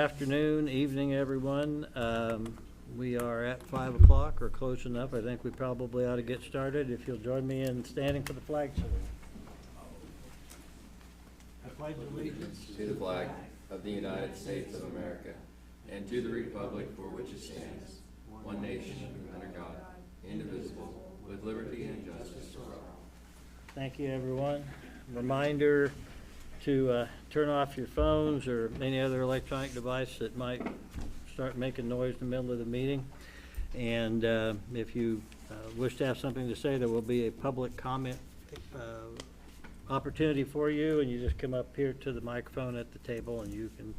Afternoon, evening, everyone. We are at 5 o'clock or close enough. I think we probably ought to get started. If you'll join me in standing for the flag salute. I pledge allegiance to the flag of the United States of America and to the republic for which it stands, one nation, under God, indivisible, with liberty and justice for all. Thank you, everyone. Reminder to turn off your phones or any other electronic device that might start making noise in the middle of the meeting. And if you wish to have something to say, there will be a public comment opportunity for you, and you just come up here to the microphone at the table and you can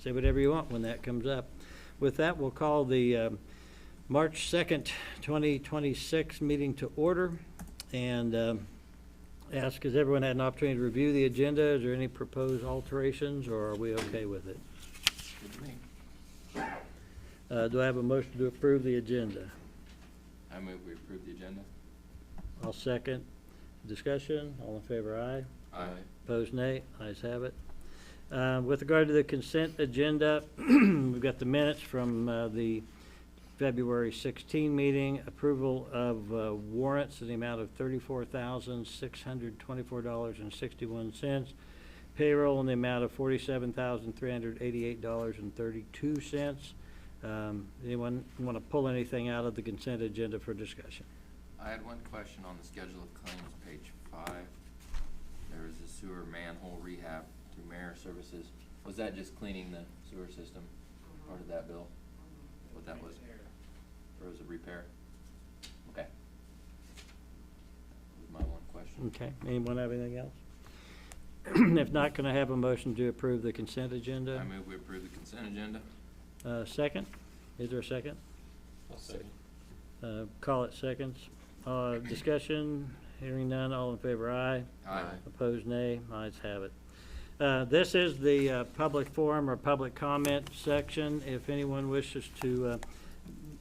say whatever you want when that comes up. With that, we'll call the March 2nd, 2026 meeting to order, and ask, has everyone had an opportunity to review the agenda? Is there any proposed alterations, or are we okay with it? Good to me. Do I have a motion to approve the agenda? I move we approve the agenda. I'll second. Discussion, all in favor, aye. Aye. Opposed, nay. Ayes have it. With regard to the consent agenda, we've got the minutes from the February 16 meeting, approval of warrants in the amount of $34,624.61, payroll in the amount of $47,388.32. Anyone want to pull anything out of the consent agenda for discussion? I had one question on the schedule of claims, page 5. There was a sewer manhole rehab through Mayor Services. Was that just cleaning the sewer system, part of that bill? What that was? Or was it repair? Okay. That was my one question. Okay, anyone have anything else? If not, can I have a motion to approve the consent agenda? I move we approve the consent agenda. Second? Is there a second? I'll second. Call it seconds. Discussion, hearing none, all in favor, aye. Aye. Opposed, nay. Ayes have it. This is the public forum or public comment section. If anyone wishes to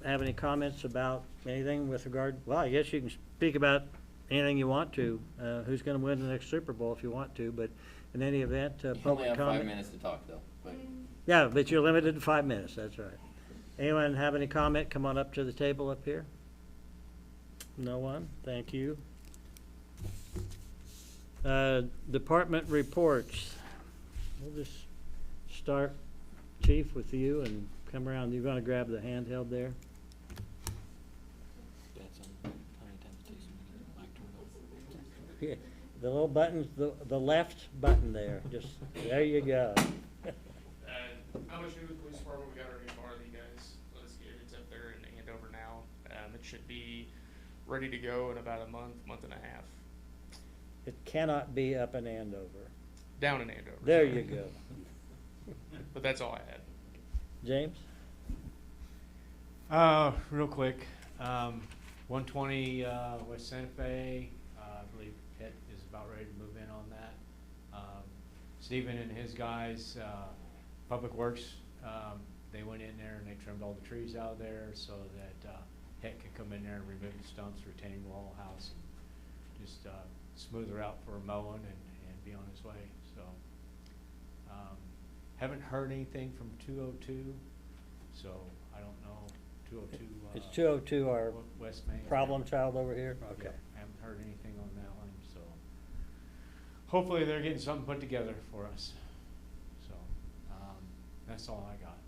have any comments about anything with regard, well, I guess you can speak about anything you want to. Who's going to win the next Super Bowl if you want to, but in any event, You only public have comment. 5 minutes to talk, though. But Yeah, but you're limited to 5 minutes, that's right. Anyone have any comment? Come on up to the table up here. No one? Thank you. Department reports. We'll just start, Chief, with you and come around. You're going to grab the handheld there? Yeah, the little buttons, the left button there. Just, there you go. How much new with police department? We got our new car that you guys let us get. It's up there in Andover now. It should be ready to go in about a month and a half. It cannot be up in Andover. Down in Andover. There sorry. you go. But that's all I had. James? Real quick, 120 West Santa Fe, I believe Pitt is about ready to move in on that. Stephen and his guys, Public Works, they went in there and they trimmed all the trees out of there so that Pitt could come in there and remove the stumps, retaining wall house, and just smooth her out for mowing and be on his way. So haven't heard anything from 202, so I don't know. 202. It's 202 our West Main. problem child over here? Okay. I haven't heard anything on that one, so hopefully they're getting something put together for us. So that's all I got.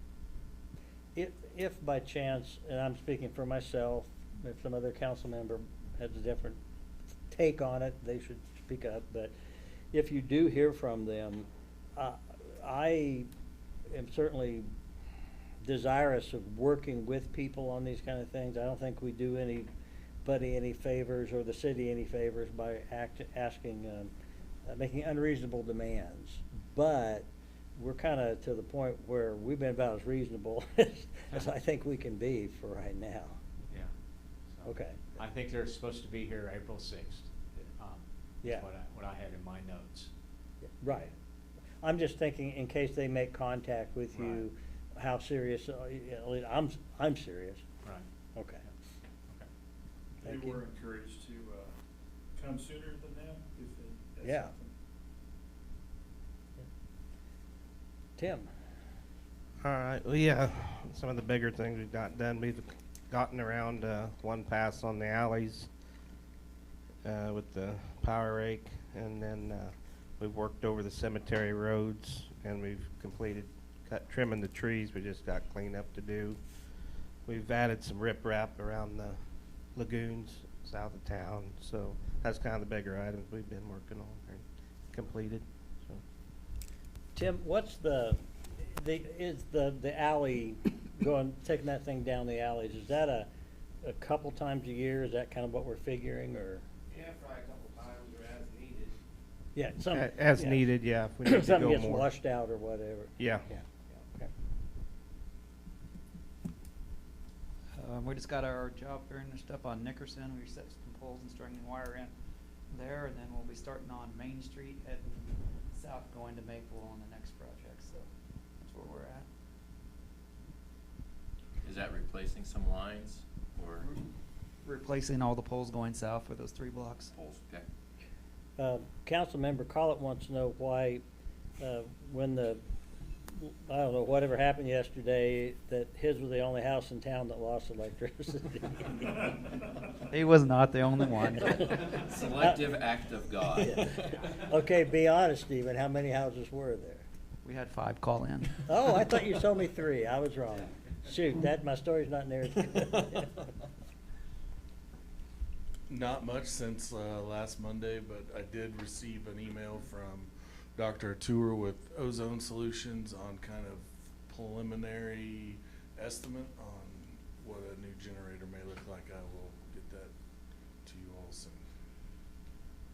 If by chance, and I'm speaking for myself, if some other council member has a different take on it, they should speak up. But if you do hear from them, I am certainly desirous of working with people on these kind of things. I don't think we do anybody any favors or the city any favors by making unreasonable demands. But we're kind of to the point where we've been about as reasonable as I think we can be for right now. Yeah. So Okay. I think they're supposed to be here April 6th. Yeah. What I had in my notes. Right. I'm just thinking in case they make contact with you, how serious, I'm serious. Right. Okay. Okay. Thank We you. were encouraged to come sooner than that if that's Yeah. something. Tim? All right, well, yeah, some of the bigger things we've got done, we've gotten around one pass on the alleys with the power rake, and then we've worked over the cemetery roads, and we've completed trimming the trees. We just got cleanup to do. We've added some riprap around the lagoons south of town, so that's kind of the bigger items we've been working on and completed. So. Tim, what's is the alley taking that thing down the alleys, is that a couple times a year? Is that kind of what we're figuring, or? Yeah, probably a couple times or as needed. Yeah, As needed, yeah, if we need to something go gets more. washed out or whatever. Yeah. Yeah, okay. We just got our job finished up on Nickerson. We set some poles and stringing wire in there, and then we'll be starting on Main Street heading south going to Maple on the next project. So that's where we're at. Is that replacing some lines or Replacing all the poles going south for those 3 blocks. poles? Okay. Councilmember Collett wants to know why, when I don't know, whatever happened yesterday, that his was the only house in town that lost electricity. He was not the only one. Selective act of God. Yeah. Okay, be honest, Stephen, how many houses were there? We had 5 call in. Oh, I thought you told me 3. I was wrong. Shoot, my story's not near as good. Not much since last Monday, but I did receive an email from Dr. Tour with Ozone Solutions on kind of preliminary estimate on what a new generator may look like. I will get that to you all soon.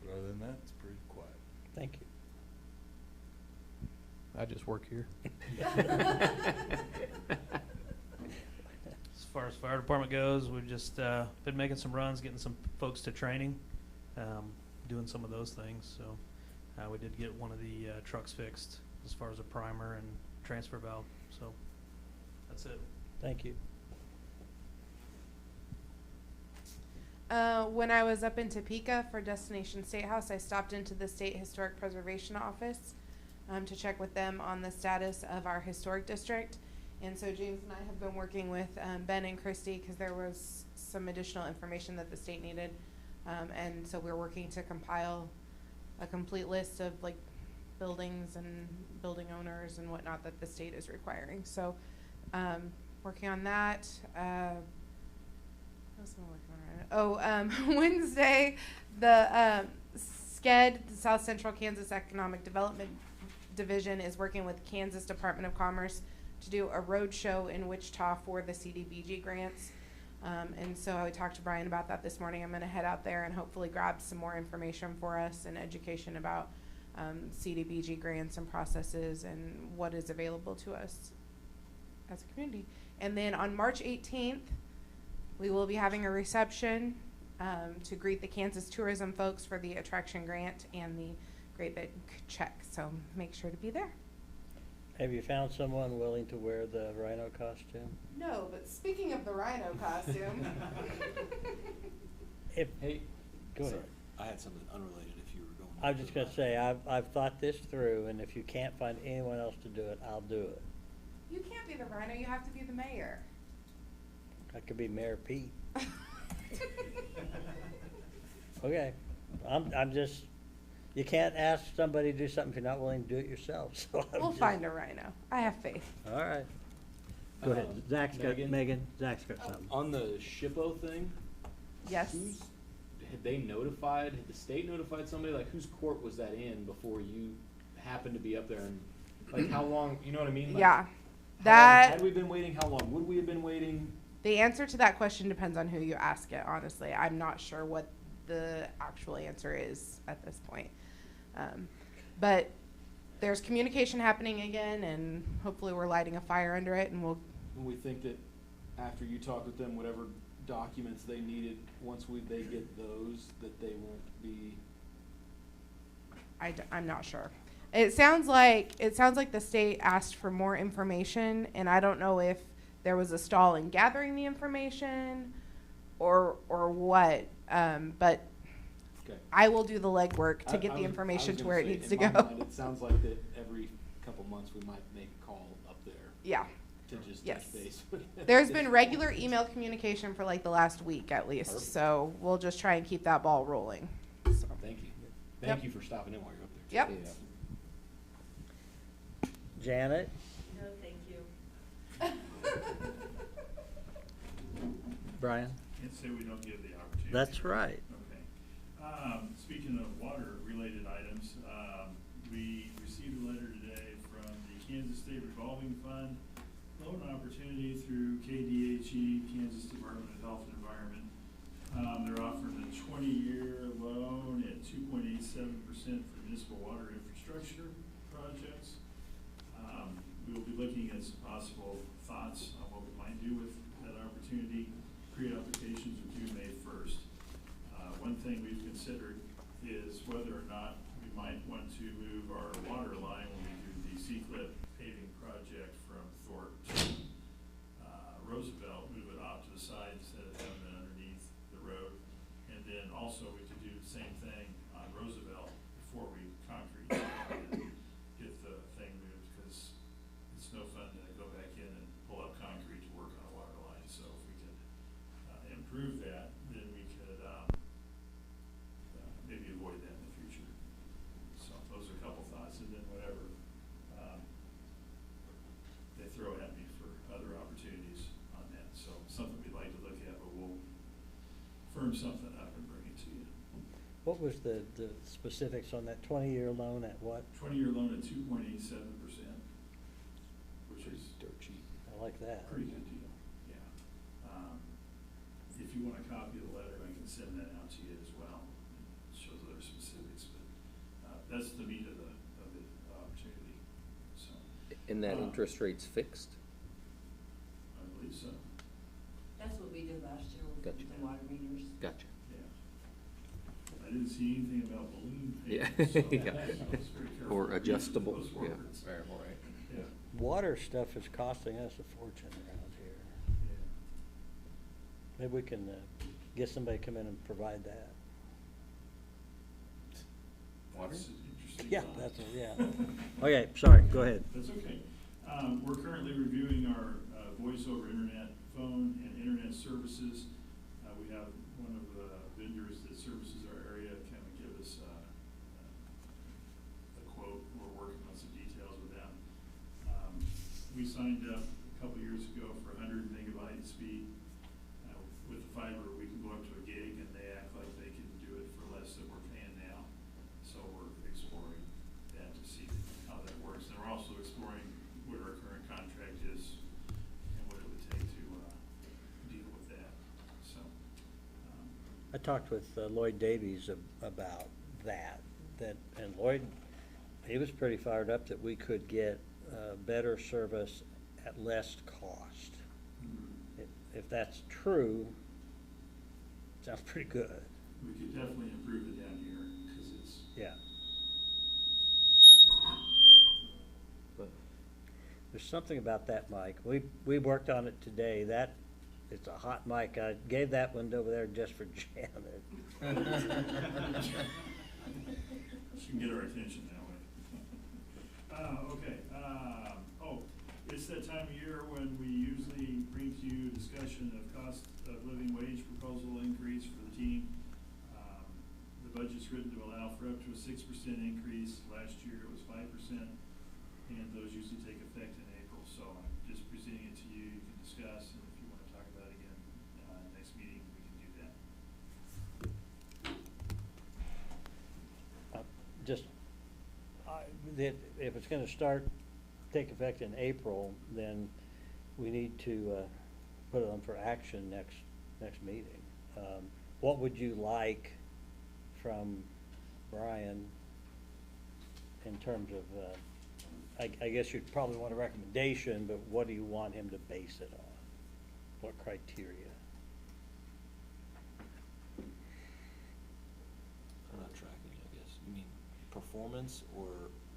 But other than that, it's pretty quiet. Thank you. I just work here. As far as fire department goes, we've just been making some runs, getting some folks to training, doing some of those things. So we did get one of the trucks fixed as far as a primer and transfer valve. So that's it. Thank you. When I was up in Topeka for Destination State House, I stopped into the State Historic Preservation Office to check with them on the status of our historic district. And so James and I have been working with Ben and Christy because there was some additional information that the state needed. And so we're working to compile a complete list of like buildings and building owners and whatnot that the state is requiring. So working on that. What else am I working on right now? Oh, Wednesday, the SCED, the South Central Kansas Economic Development Division, is working with Kansas Department of Commerce to do a road show in Wichita for the CDBG grants. And so I talked to Brian about that this morning. I'm going to head out there and hopefully grab some more information for us and education about CDBG grants and processes and what is available to us as a community. And then on March 18th, we will be having a reception to greet the Kansas tourism folks for the attraction grant and the Great Big Check. So make sure to be there. Have you found someone willing to wear the rhino costume? No, but speaking of the rhino costume. Hey, Go sorry, ahead. I had something unrelated if you were going. I was just going to say, I've thought this through, and if you can't find anyone else to do it, I'll do it. You can't be the rhino, you have to be the mayor. I could be Mayor Pete. Okay, I'm just, you can't ask somebody to do something if you're not willing to do it yourself, so. We'll find a rhino. I have faith. All right. Go ahead, Zach's got something. On the SHPO thing, Yes. had the state notified somebody, like whose court was that in before you happened to be up there and, like how long, you know what I mean? Like, Yeah. had we been waiting, how long would we have been waiting? The answer to that question depends on who you ask it, honestly. I'm not sure what the actual answer is at this point. But there's communication happening again, and hopefully we're lighting a fire under it, and we'll. We think that after you talk with them, whatever documents they needed, once they get those, that they won't be. I'm not sure. It sounds like the state asked for more information, and I don't know if there was a stall in gathering the information or what. But Okay. I will do the legwork to get the I information was to where it gonna needs say, to in my go. mind, it sounds like that every couple months we might make a call up there. Yeah. To just Yes. touch base. There's been regular email communication for like the last week at least, Perfect. so we'll just try and keep that ball rolling. So. Thank you. Yep. Thank you for stopping in while you're up there. Yep. Yeah. Janet? No, thank you. Brian? Can't say we don't give the opportunity. That's right. Okay. Speaking of water-related items, we received a letter today from the Kansas State Revolving Fund, loan opportunity through KDHE, Kansas Department of Health and Environment. They're offering a 20-year loan at 2.87% for municipal water infrastructure projects. We will be looking at some possible thoughts on what we might do with that opportunity. Pre-applications are due May 1st. One thing we've considered is whether or not we might want to move our water line when we do the C-Clip paving project from Thorpe to Roosevelt, move it off to the side instead of having it underneath the road. And then also we could do the same thing on Roosevelt before we concrete and get the thing moved, because it's no fun to go back in and pull up concrete to work on a water line. So if we could improve that, then we could maybe avoid that in the future. So those are a couple thoughts, and then whatever they throw at me for other opportunities on that. So something we'd like to look at, but we'll firm something up and bring it to you. What was the specifics on that 20-year loan at what? 20-year loan at 2.87%, which is Dirt cheap. I like that. a pretty good deal, yeah. If you want a copy of the letter, I can send that out to you as well. It shows other specifics, but that's the meat of the opportunity, so. And that Uh, interest rate's fixed? I believe so, That's what we did last year with Gotcha. the water meters. Gotcha. yeah. I didn't see anything about balloon Yeah. payments, so Yeah. I was very careful Or to use adjustable, those yeah. words. Variable rate. Yeah, Water stuff is costing us a fortune around here. yeah. Maybe we can get somebody to come in and provide that. Water? That's an interesting Yeah, thought. that's, yeah. Okay, sorry, go ahead. That's okay. We're currently reviewing our voice over internet phone and internet services. We have one of the vendors that services our area kind of give us a quote. We're working on some details with them. We signed up a couple years ago for 100 megabyte speed. With the fiber, we can go up to a gig, and they act like they can do it for less than we're paying now. So we're exploring that to see how that works. And we're also exploring what our current contract is and what it would take to deal with that. So, I talked with Lloyd Davies about that, and Lloyd, he was pretty fired up that we could get better service at less cost. If that's true, sounds pretty good. we could definitely improve it down here, because it's, Yeah. But There's something about that mic. We worked on it today. It's a hot mic. I gave that one over there just for Janet. she can get our attention that way. Okay, it's that time of year when we usually bring to you discussion of cost of living wage proposal increase for the team. The budget's written to allow for up to a 6% increase. Last year it was 5%, and those usually take effect in April. So I'm just presenting it to you. You can discuss, and if you want to talk about it again, next meeting, we can do that. If it's gonna take effect in April, then we need to put it on for action next meeting. What would you like from Brian in terms of, I guess you'd probably want a recommendation, but what do you want him to base it on? What criteria? I'm not tracking, I guess. You mean performance or?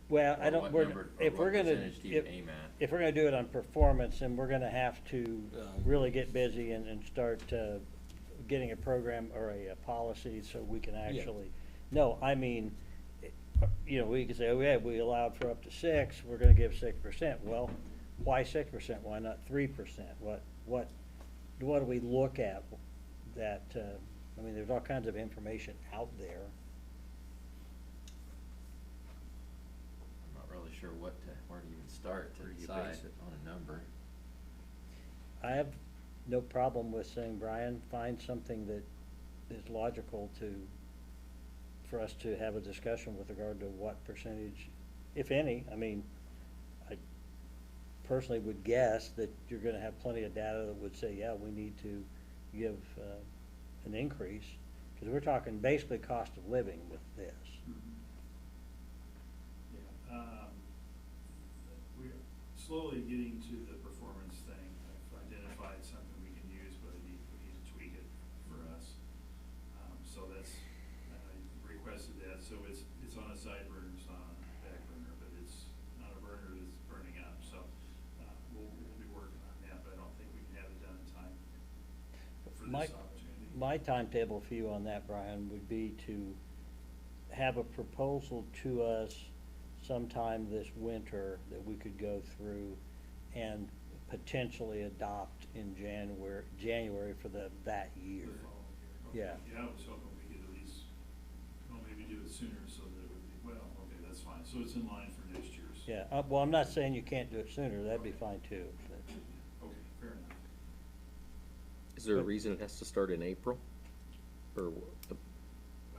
Well, I or don't, what we're, number- or if what we're gonna, percentage do you aim at? if we're gonna do it on performance, then we're gonna have to really get busy and start getting a program or a policy so we can actually, no, I mean, we can say, oh yeah, we allowed for up to 6, we're gonna give 6%. Well, why 6%? Why not 3%? What do we look at that, I mean, there's all kinds of information out there. I'm not really sure where to even start Where to do you decide base it? on a number. I have no problem with saying, Brian, find something that is logical for us to have a discussion with regard to what percentage, if any. I mean, I personally would guess that you're gonna have plenty of data that would say, yeah, we need to give an increase, because we're talking basically cost of living with this. Yeah, we're slowly getting to the performance thing. I've identified something we can use, but we need to tweak it for us. So that's, requested that, so it's on a side burner, it's not on a back burner, but it's not a burner that's burning up, so, we'll be working on that, but I don't think we can have it done in time for My- this opportunity. My timetable for you on that, Brian, would be to have a proposal to us sometime this winter that we could go through and potentially adopt in January for that year. The following year. Okay. Yeah. Yeah, I was hoping we could at least, well, maybe do it sooner so that it would be, well, okay, that's fine, so it's in line for next year's. Yeah, well, I'm not saying you can't do it sooner, that'd be fine too. but- Okay, fair enough. Is there a But- reason it has to start in April? Or Well,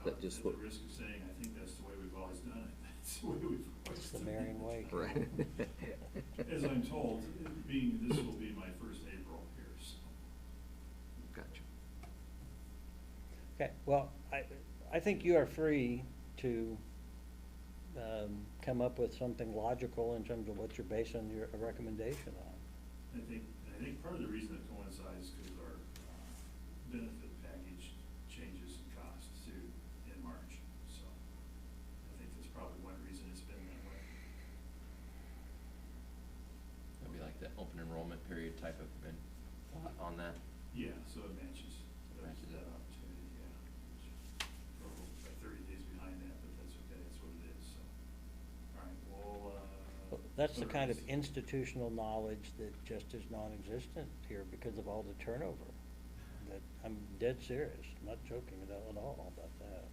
that just at what? the risk of saying, I think that's the way we've always done it. That's the way we've always It's the done it. Marion way. Right. As I'm told, this will be my first April here, so. Gotcha. Okay, well, I think you are free to come up with something logical in terms of what you're basing your recommendation on. I think part of the reason it coincides is our benefit package changes in costs too in March, so I think that's probably one reason it's been that way. It'd be like the open enrollment period type of thing on that. Yeah, so it matches Matches that it. opportunity, yeah. We're like 30 days behind that, but that's okay, that's what it is, so. All right, well, That's the kind of otherwise- institutional knowledge that just is non-existent here because of all the turnover. That, I'm dead serious, not joking at all about that.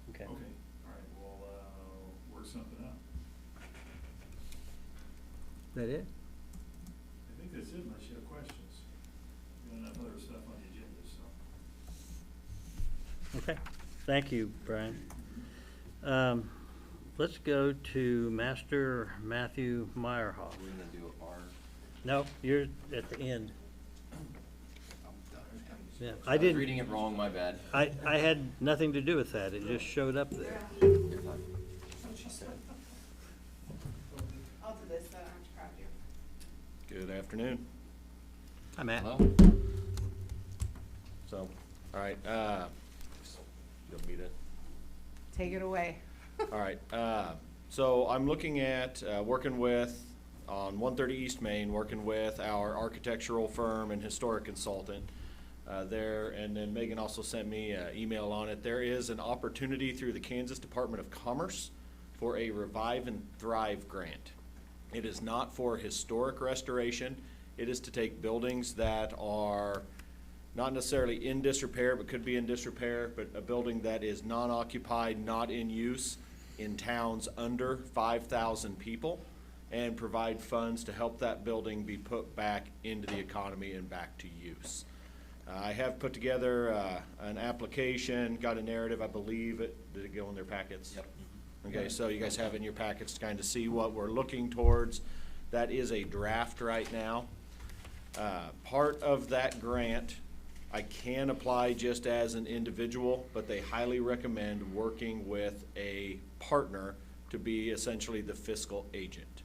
Okay. Okay, all right, we'll, work something out. That it? I think that's it, unless you have questions. We got enough other stuff on the agenda, so. Okay, thank you, Brian. Let's go to Master Matthew Meyerhoff. We're gonna do our. No, you're at the end. Yeah, I was didn't. reading it wrong, my bad. I had nothing to do with that, it just showed up there. That's what she said. I'll do this, so I don't have to crowd you. Good afternoon. Hi, Matt. Hello? So, all right, you want me to? Take it away. All right, so I'm looking at, working with, on 130 East Main, working with our architectural firm and historic consultant there, and then Megan also sent me an email on it. There is an opportunity through the Kansas Department of Commerce for a Revive and Thrive grant. It is not for historic restoration. It is to take buildings that are not necessarily in disrepair, but could be in disrepair, but a building that is non-occupied, not in use, in towns under 5,000 people, and provide funds to help that building be put back into the economy and back to use. I have put together an application, got a narrative, I believe did it go in their packets? Yep. Okay, so you guys have it in your packets to kind of see what we're looking towards. That is a draft right now. Part of that grant, I can apply just as an individual, but they highly recommend working with a partner to be essentially the fiscal agent.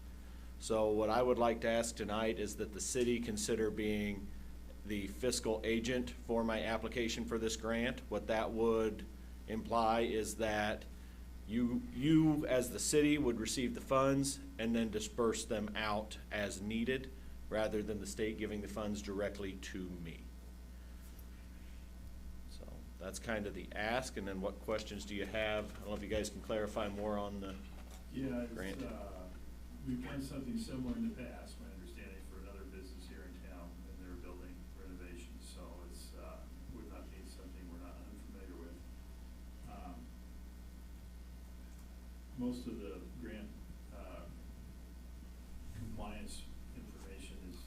So what I would like to ask tonight is that the city consider being the fiscal agent for my application for this grant. What that would imply is that you as the city would receive the funds and then disperse them out as needed, rather than the state giving the funds directly to me. So that's kind of the ask, and then what questions do you have? I don't know if you guys can clarify more on the Yeah, grant. we've done something similar in the past, my understanding, for another business here in town, and they're building renovations, so it's, would not be something we're not unfamiliar with. Most of the grant, compliance information is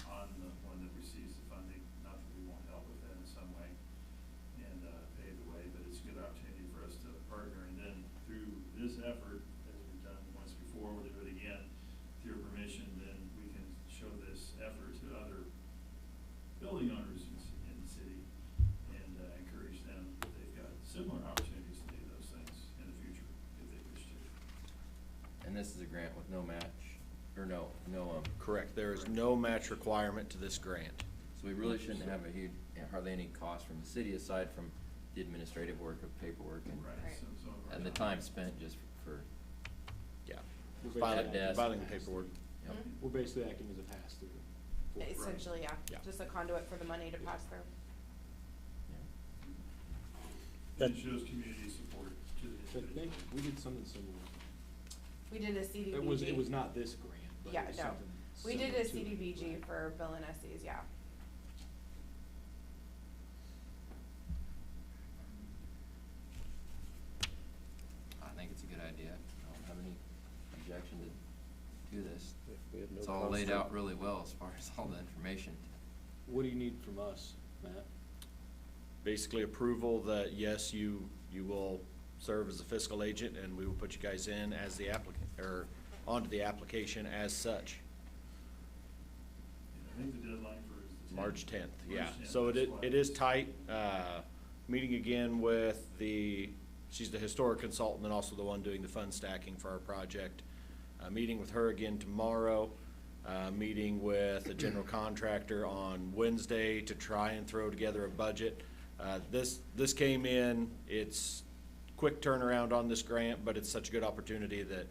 on the one that receives the funding, not that we won't help with that in some way and, pave the way, but it's a good opportunity for us to partner, and then through this effort, as we've done once before, we'll do it again, with your permission, then we can show this effort to other building owners in the city and, encourage them that they've got similar opportunities to do those things in the future if they wish to. And this is a grant with no match, or no, Correct, there is no match requirement to this grant. so we really shouldn't have a huge, hardly any cost from the city aside from the administrative work of paperwork and, Right. Some of our and the time spent just for, Yeah. We're Filing, basically desk. filing the paperwork. yep. Mhm. We're basically acting as a pass-through. for- Essentially, yeah, Yeah. just a conduit for the money to pass through. And it shows community support to the But individual. we did something similar. We did a CDBG. It was not this grant, but Yeah, it was no. something We did similar a to it. CDBG Right. for Bill and Essie's, yeah. I think it's a good idea. I don't have any objection to this. We have no It's all cost laid to- out really well as far as all the information. What do you need from us, Matt? Basically approval that, yes, you will serve as a fiscal agent, and we will put you guys in as the applicant, or onto the application as such. I think the deadline for is the 10th. March 10th, yeah. March 10th, So that's it why is it's- tight. Meeting again with she's the historic consultant and also the one doing the fund stacking for our project. Meeting with her again tomorrow. Meeting with a general contractor on Wednesday to try and throw together a budget. This came in, it's quick turnaround on this grant, but it's such a good opportunity that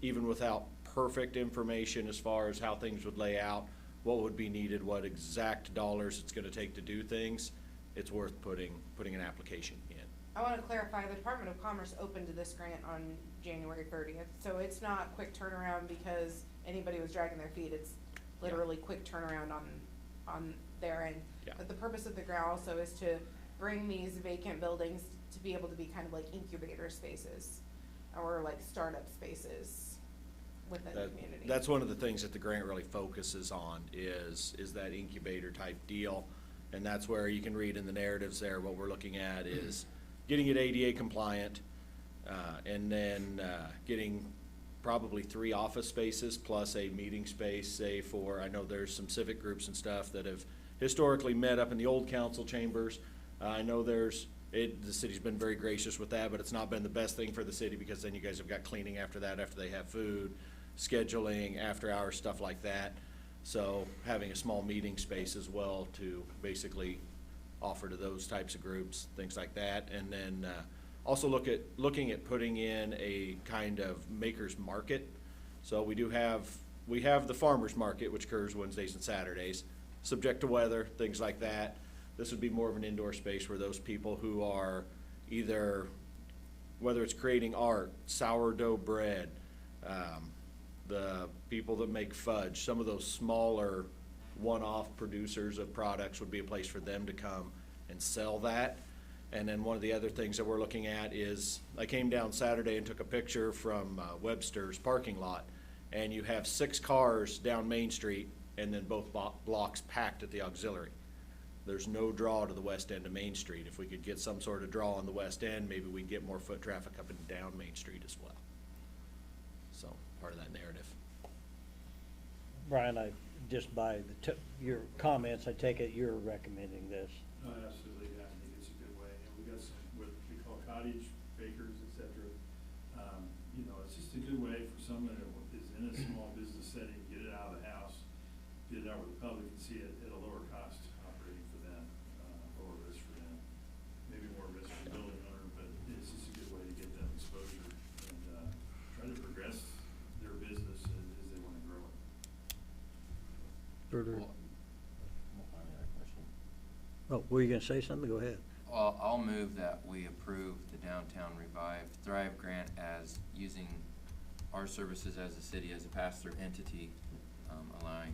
even without perfect information as far as how things would lay out, what would be needed, what exact dollars it's gonna take to do things, it's worth putting an application in. I wanna clarify, the Department of Commerce opened this grant on January 30th, so it's not quick turnaround because anybody was dragging their feet, it's literally quick turnaround on their end. Yeah. But the purpose of the grant also is to bring these vacant buildings to be able to be kind of like incubator spaces, or like startup spaces within the community. That's one of the things that the grant really focuses on is that incubator type deal. And that's where you can read in the narratives there, what we're looking at is getting it ADA compliant, and then, getting probably 3 office spaces plus a meeting space, say for, I know there's some civic groups and stuff that have historically met up in the old council chambers. I know the city's been very gracious with that, but it's not been the best thing for the city because then you guys have got cleaning after that, after they have food, scheduling, after hours, stuff like that. So having a small meeting space as well to basically offer to those types of groups, things like that. And then, also looking at putting in a kind of maker's market. So we have the farmer's market, which occurs Wednesdays and Saturdays, subject to weather, things like that. This would be more of an indoor space where those people who are either, whether it's creating art, sourdough bread, the people that make fudge, some of those smaller one-off producers of products would be a place for them to come and sell that. And then one of the other things that we're looking at is, I came down Saturday and took a picture from Webster's parking lot, and you have 6 cars down Main Street and then both blocks packed at the auxiliary. There's no draw to the west end of Main Street. If we could get some sort of draw on the west end, maybe we'd get more foot traffic up and down Main Street as well. So, part of that narrative. Brian, just by your comments, I take it you're recommending this. No, absolutely, yeah, I think it's a good way, and we got some, what we call cottage bakers, et cetera. It's just a good way for someone that is in a small business setting, get it out of the house, get it out where the public can see it at a lower cost operating for them, lower risk for them. Maybe more risk for the building owner, but it's just a good way to get them exposure and, try to progress their business as they wanna grow it. Further? Well, I have a question. Oh, were you gonna say something? Go ahead. Well, I'll move that we approve the Downtown Revive Thrive Grant as using our services as a city, as a pass-through entity, allowing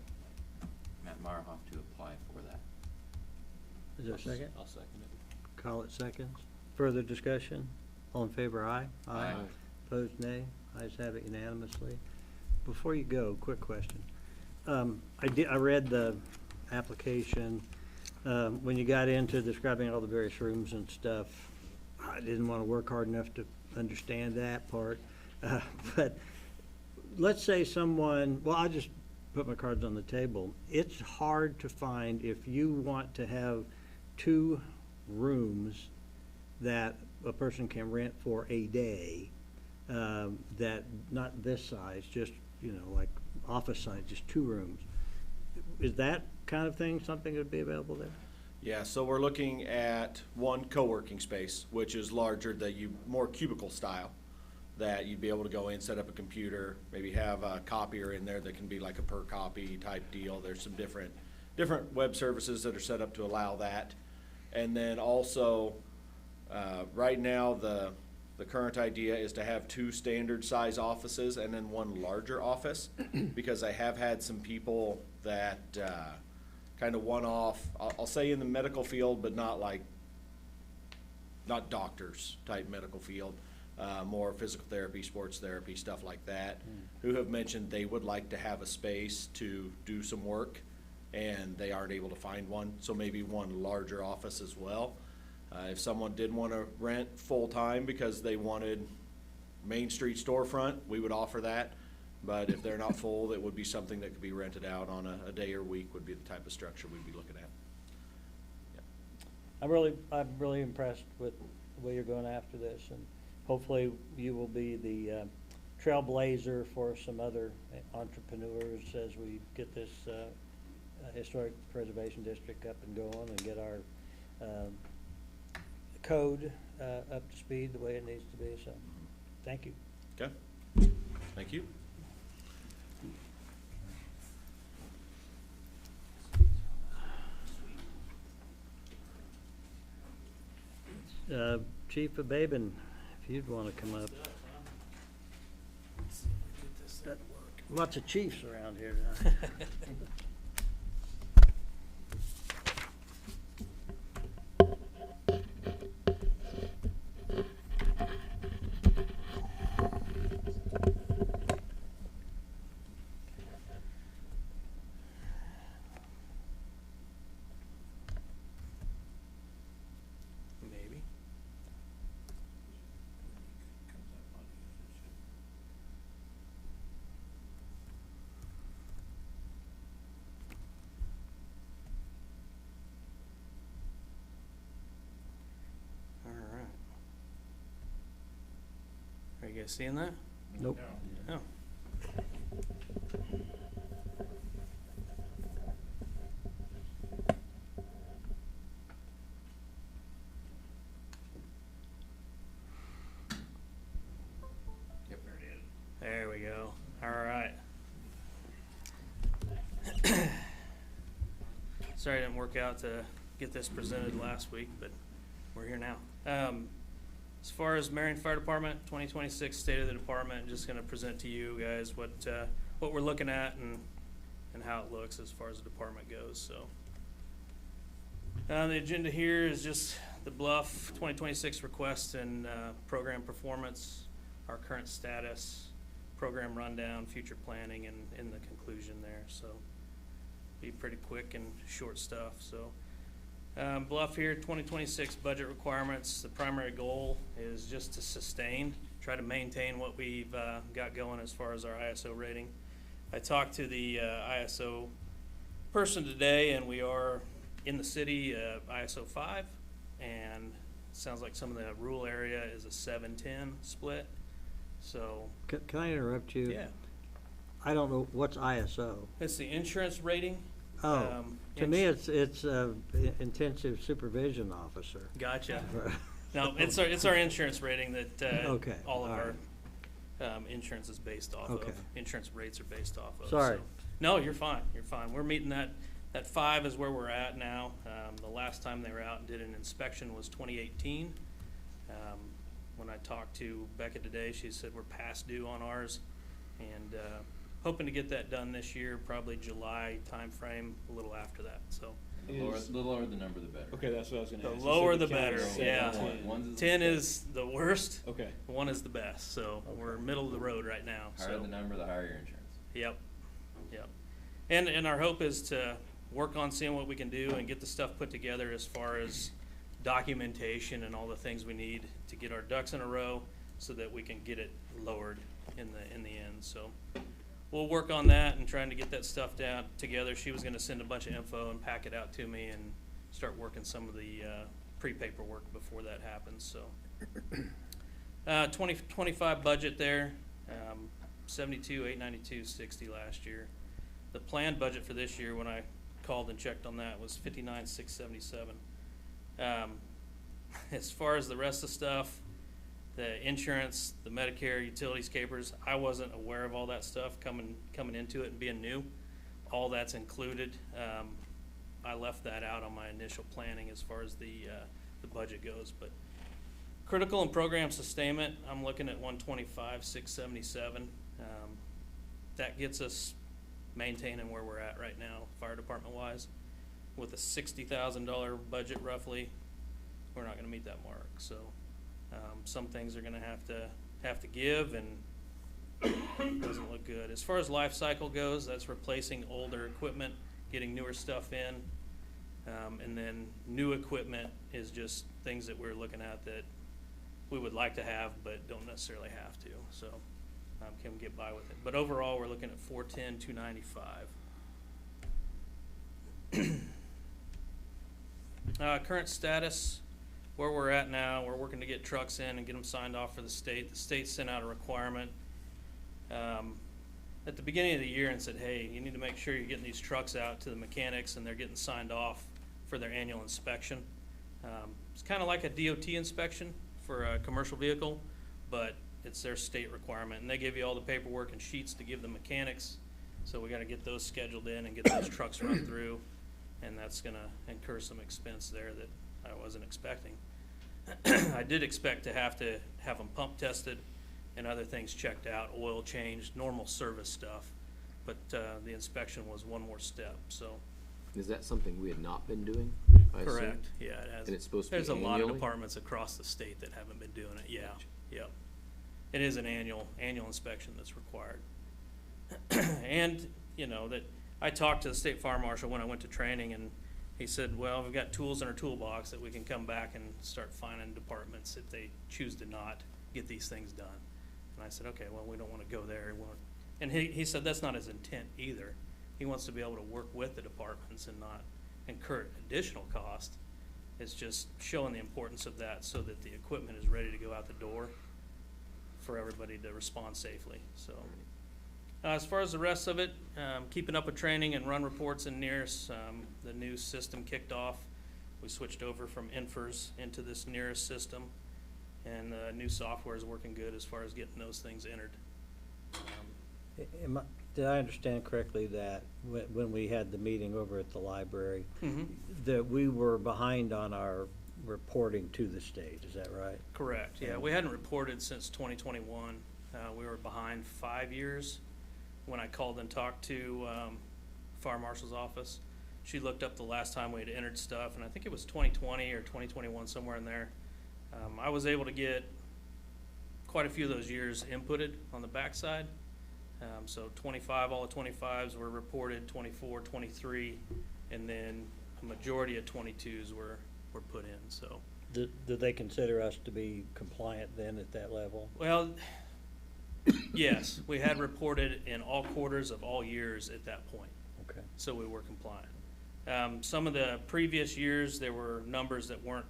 Matt Meyerhoff to apply for that. Is there a second? I'll second it. Call it seconds. Further discussion? All in favor, aye? Aye. Opposed, nay? Ayes have it unanimously. Before you go, quick question. I read the application. When you got into describing all the various rooms and stuff, I didn't want to work hard enough to understand that part. But let's say someone, well, I'll just put my cards on the table. It's hard to find, if you want to have 2 rooms that a person can rent for a day, that, not this size, just, you know, like office size, just 2 rooms. Is that kind of thing something that would be available there? Yeah, so we're looking at one co-working space, which is larger, more cubicle style, that you'd be able to go in, set up a computer, maybe have a copier in there that can be like a per copy type deal. There's some different web services that are set up to allow that. And then also, right now, the current idea is to have 2 standard size offices and then 1 larger office, because I have had some people that kind of one-off, I'll say in the medical field, but not doctors type medical field, more physical therapy, sports therapy, stuff like that, who have mentioned they would like to have a space to do some work, and they aren't able to find one, so maybe 1 larger office as well. If someone did want to rent full-time because they wanted Main Street storefront, we would offer that. But if they're not full, it would be something that could be rented out on a day or week, would be the type of structure we'd be looking at. Yeah. I'm really impressed with the way you're going after this, and hopefully you will be the trailblazer for some other entrepreneurs as we get this historic preservation district up and going and get our code up to speed the way it needs to be. So, thank you. Okay. Thank you. Chief Ababen, if you'd want to come up. Lots of chiefs around here tonight. Maybe. All right. Are you guys seeing that? Nope. Oh. Yep. There we go. All right. Sorry it didn't work out to get this presented last week, but we're here now. As far as Marion Fire Department, 2026 State of the Department, I'm just going to present to you guys what we're looking at and how it looks as far as the department goes. So, the agenda here is just the Bluff 2026 request and program performance, our current status, program rundown, future planning, and in the conclusion there. So, be pretty quick and short stuff. So. Bluff here, 2026 budget requirements. The primary goal is just to sustain, try to maintain what we've got going as far as our ISO rating. I talked to the ISO person today, and we are in the city ISO 5, and it sounds like some of the rural area is a 7-10 split. So, Can I interrupt you? yeah, I don't know, what's ISO? it's the insurance rating. Oh, to me, it's intensive supervision officer. Gotcha. No, it's our insurance rating that Okay, all of all our insurance is based off Okay. of. Insurance rates are based off of. Sorry. So. No, you're fine. You're fine. We're meeting that 5 is where we're at now. The last time they were out and did an inspection was 2018. When I talked to Becca today, she said we're past due on ours. And hoping to get that done this year, probably July timeframe, a little after that, so. The lower the number, the better. Okay, that's what I was gonna The ask. You lower said the county better, said yeah. 10. One's 10 is the worst. Okay. 1 is the best, so we're middle of the road right now. Higher So the number, the higher your insurance. Yep, yep. And our hope is to work on seeing what we can do and get the stuff put together as far as documentation and all the things we need to get our ducks in a row so that we can get it lowered in the end. So we'll work on that and trying to get that stuff down together. She was gonna send a bunch of info and pack it out to me and start working some of the pre-paperwork before that happens, so. 2025 budget there, 72,892.60 last year. The planned budget for this year, when I called and checked on that, was 59,677. As far as the rest of the stuff, the insurance, the Medicare, utilities, capers, I wasn't aware of all that stuff coming into it and being new. All that's included. I left that out on my initial planning as far as the budget goes, but critical and program sustainment, I'm looking at 125,677. That gets us maintaining where we're at right now, fire department wise. With a $60,000 budget roughly, we're not gonna meet that mark. So some things are gonna have to give, and it doesn't look good. As far as life cycle goes, that's replacing older equipment, getting newer stuff in. And then new equipment is just things that we're looking at that we would like to have, but don't necessarily have to, so can get by with it. But overall, we're looking at 410, 295. Current status, where we're at now, we're working to get trucks in and get them signed off for the state. The state sent out a requirement at the beginning of the year and said, hey, you need to make sure you're getting these trucks out to the mechanics and they're getting signed off for their annual inspection. It's kind of like a DOT inspection for a commercial vehicle, but it's their state requirement, and they give you all the paperwork and sheets to give the mechanics. So we got to get those scheduled in and get those trucks run through, and that's going to incur some expense there that I wasn't expecting. I did expect to have them pump tested and other things checked out, oil changed, normal service stuff, but the inspection was one more step. So. Is that something we had not been doing? I assume? Correct. Yeah, it has. And it's supposed to be There's a lot of annually? departments across the state that haven't been doing it. Yeah, Gotcha. yep. It is an annual inspection that's required. And, you know, that I talked to the state fire marshal when I went to training, and he said, well, we've got tools in our toolbox that we can come back and start finding departments if they choose to not get these things done. And I said, okay, well, we don't want to go there. And he said that's not his intent either. He wants to be able to work with the departments and not incur additional cost. It's just showing the importance of that so that the equipment is ready to go out the door for everybody to respond safely. So as far as the rest of it, keeping up with training and run reports in NEARS, the new system kicked off. We switched over from INFRS into this NEARS system, and the new software is working good as far as getting those things entered. Did I understand correctly that when we had the meeting over at the library, Mhm. that we were behind on our reporting to the state, is that right? Correct, yeah, we hadn't reported since 2021. We were behind 5 years. When I called and talked to Fire Marshal's office, she looked up the last time we had entered stuff, and I think it was 2020 or 2021, somewhere in there. I was able to get quite a few of those years inputted on the backside. So 25, all the 25s were reported, 24, 23, and then a majority of 22s were put in, so. Did they consider us to be compliant then at that level? Well, yes, we had reported in all quarters of all years at that point. Okay. So we were compliant. Some of the previous years, there were numbers that weren't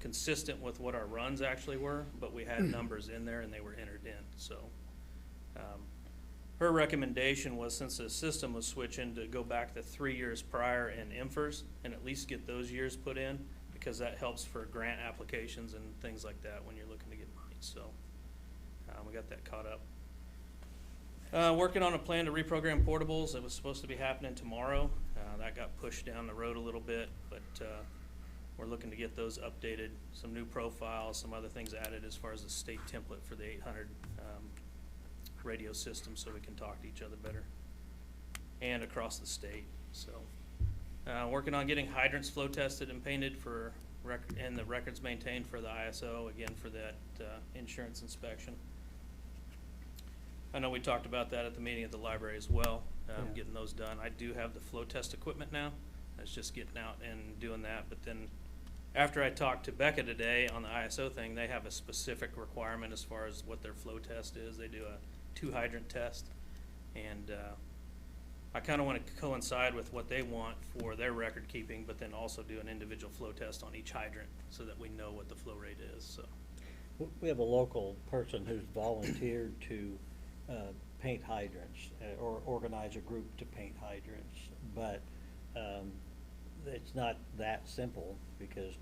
consistent with what our runs actually were, but we had numbers in there and they were entered in, so. Her recommendation was, since the system was switching, to go back the 3 years prior in INFRS and at least get those years put in, because that helps for grant applications and things like that when you're looking to get money, so. We got that caught up. Working on a plan to reprogram portables. It was supposed to be happening tomorrow. That got pushed down the road a little bit, but we're looking to get those updated, some new profiles, some other things added as far as the state template for the 800 radio system so we can talk to each other better, and across the state. So, working on getting hydrants flow tested and painted for and the records maintained for the ISO, again for that insurance inspection. I know we talked about that at the meeting at the library as well, getting those done. I do have the flow test equipment now. It's just getting out and doing that. But then after I talked to Becca today on the ISO thing, they have a specific requirement as far as what their flow test is. They do a 2-hydrant test, and I kind of want to coincide with what they want for their record keeping, but then also do an individual flow test on each hydrant so that we know what the flow rate is. So We have a local person who's volunteered to paint hydrants, or organize a group to paint hydrants, but it's not that simple, because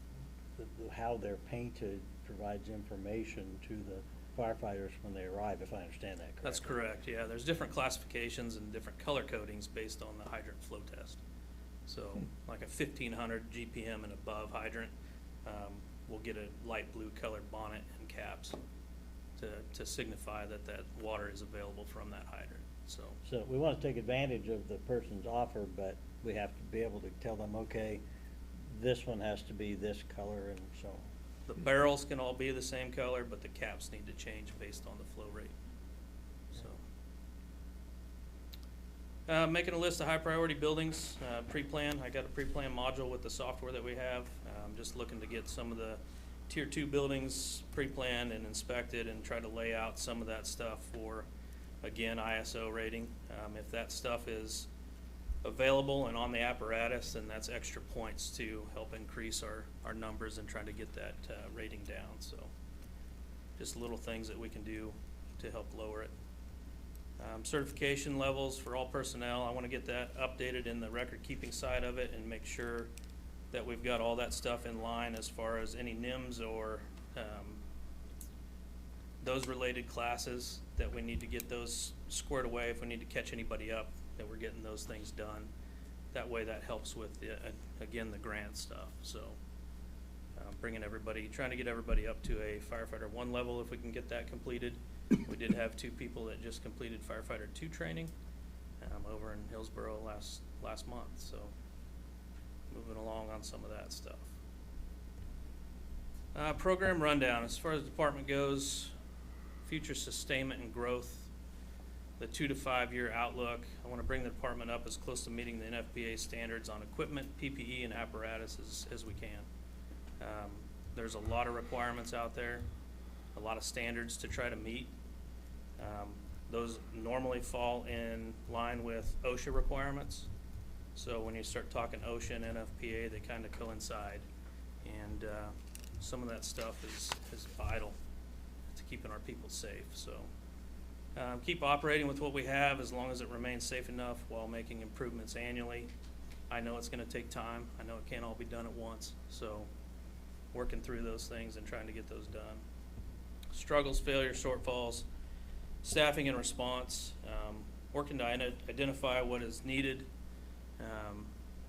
how they're painted provides information to the firefighters when they arrive, if I understand that correctly. that's correct, yeah. There's different classifications and different color codings based on the hydrant flow test. So like a 1500 GPM and above hydrant will get a light blue colored bonnet and caps to signify that that water is available from that hydrant. So we want to take advantage of the person's offer, but we have to be able to tell them, okay, this one has to be this color, and so on. the barrels can all be the same color, but the caps need to change based on the flow rate. So, making a list of high priority buildings, pre-plan. I got a pre-plan module with the software that we have. Just looking to get some of the tier 2 buildings pre-planned and inspected, and try to lay out some of that stuff for, again, ISO rating. If that stuff is available and on the apparatus, then that's extra points to help increase our numbers and try to get that rating down. So just little things that we can do to help lower it. Certification levels for all personnel, I want to get that updated in the record keeping side of it and make sure that we've got all that stuff in line as far as any NIMS or those related classes, that we need to get those squared away if we need to catch anybody up, that we're getting those things done. That way that helps with, again, the grant stuff. So trying to get everybody up to a firefighter 1 level if we can get that completed. We did have 2 people that just completed firefighter 2 training over in Hillsborough last month. So moving along on some of that stuff. Program rundown. As far as the department goes, future sustainment and growth, the 2 to 5 year outlook. I want to bring the department up as close to meeting the NFPA standards on equipment, PPE, and apparatus as we can. There's a lot of requirements out there, a lot of standards to try to meet. Those normally fall in line with OSHA requirements. So when you start talking OSHA and NFPA, they kind of coincide. And some of that stuff is vital to keeping our people safe. So keep operating with what we have as long as it remains safe enough while making improvements annually. I know it's going to take time. I know it can't all be done at once. So working through those things and trying to get those done. Struggles, failures, shortfalls, staffing and response, working to identify what is needed,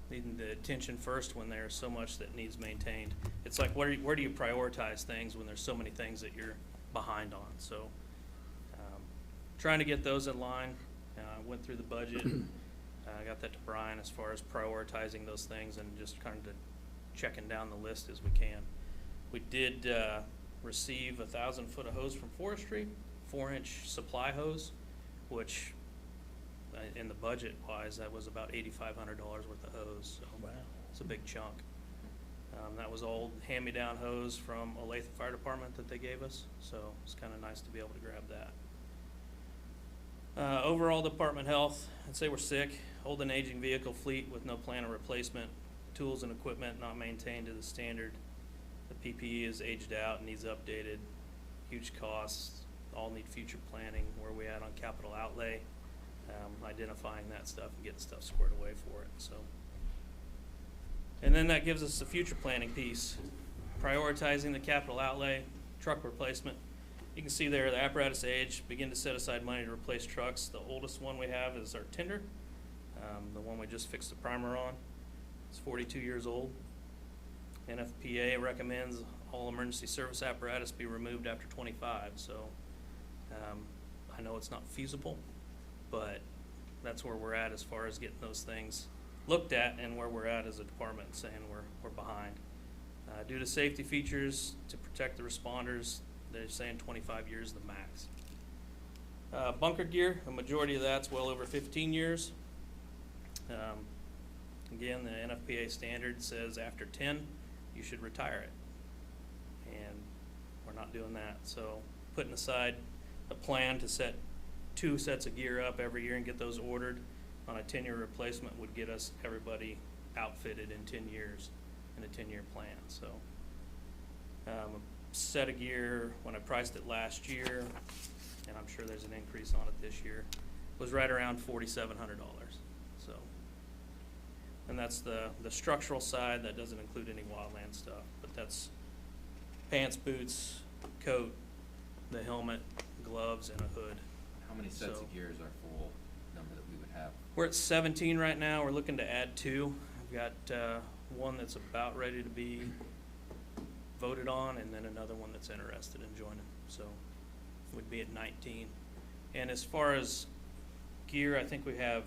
needing the attention first when there's so much that needs maintained. It's like, where do you prioritize things when there's so many things that you're behind on? So trying to get those in line. Went through the budget. I got that to Brian as far as prioritizing those things and just kind of checking down the list as we can. We did receive 1,000 foot of hose from forestry, 4-inch supply hose, which in the budget wise, that was about $8,500 worth of hose. So Wow. it's a big chunk. That was old hand-me-down hose from Olathe Fire Department that they gave us, so it's kind of nice to be able to grab that. Overall department health, I'd say we're sick. Old and aging vehicle fleet with no plan of replacement. Tools and equipment not maintained to the standard. The PPE is aged out and needs updated. Huge costs. All need future planning. Where we at on capital outlay? Identifying that stuff and getting stuff squared away for it. So, and then that gives us the future planning piece. Prioritizing the capital outlay, truck replacement. You can see there the apparatus age, begin to set aside money to replace trucks. The oldest one we have is our Tender, the one we just fixed the primer on. It's 42 years old. NFPA recommends all emergency service apparatus be removed after 25. So I know it's not feasible, but that's where we're at as far as getting those things looked at, and where we're at as a department saying we're behind. Due to safety features to protect the responders, they're saying 25 years the max. Bunker gear, a majority of that's well over 15 years. Again, the NFPA standard says after 10, you should retire it. And we're not doing that. So putting aside a plan to set 2 sets of gear up every year and get those ordered on a 10-year replacement would get us everybody outfitted in 10 years in a 10-year plan. So a set of gear, when I priced it last year, and I'm sure there's an increase on it this year, was right around $4,700. So, and that's the structural side. That doesn't include any wildland stuff, but that's pants, boots, coat, the helmet, gloves, and a hood. How many sets So- of gear is our full number that we would have? We're at 17 right now. We're looking to add 2. I've got one that's about ready to be voted on, and then another one that's interested in joining. So we'd be at 19. And as far as gear, I think we have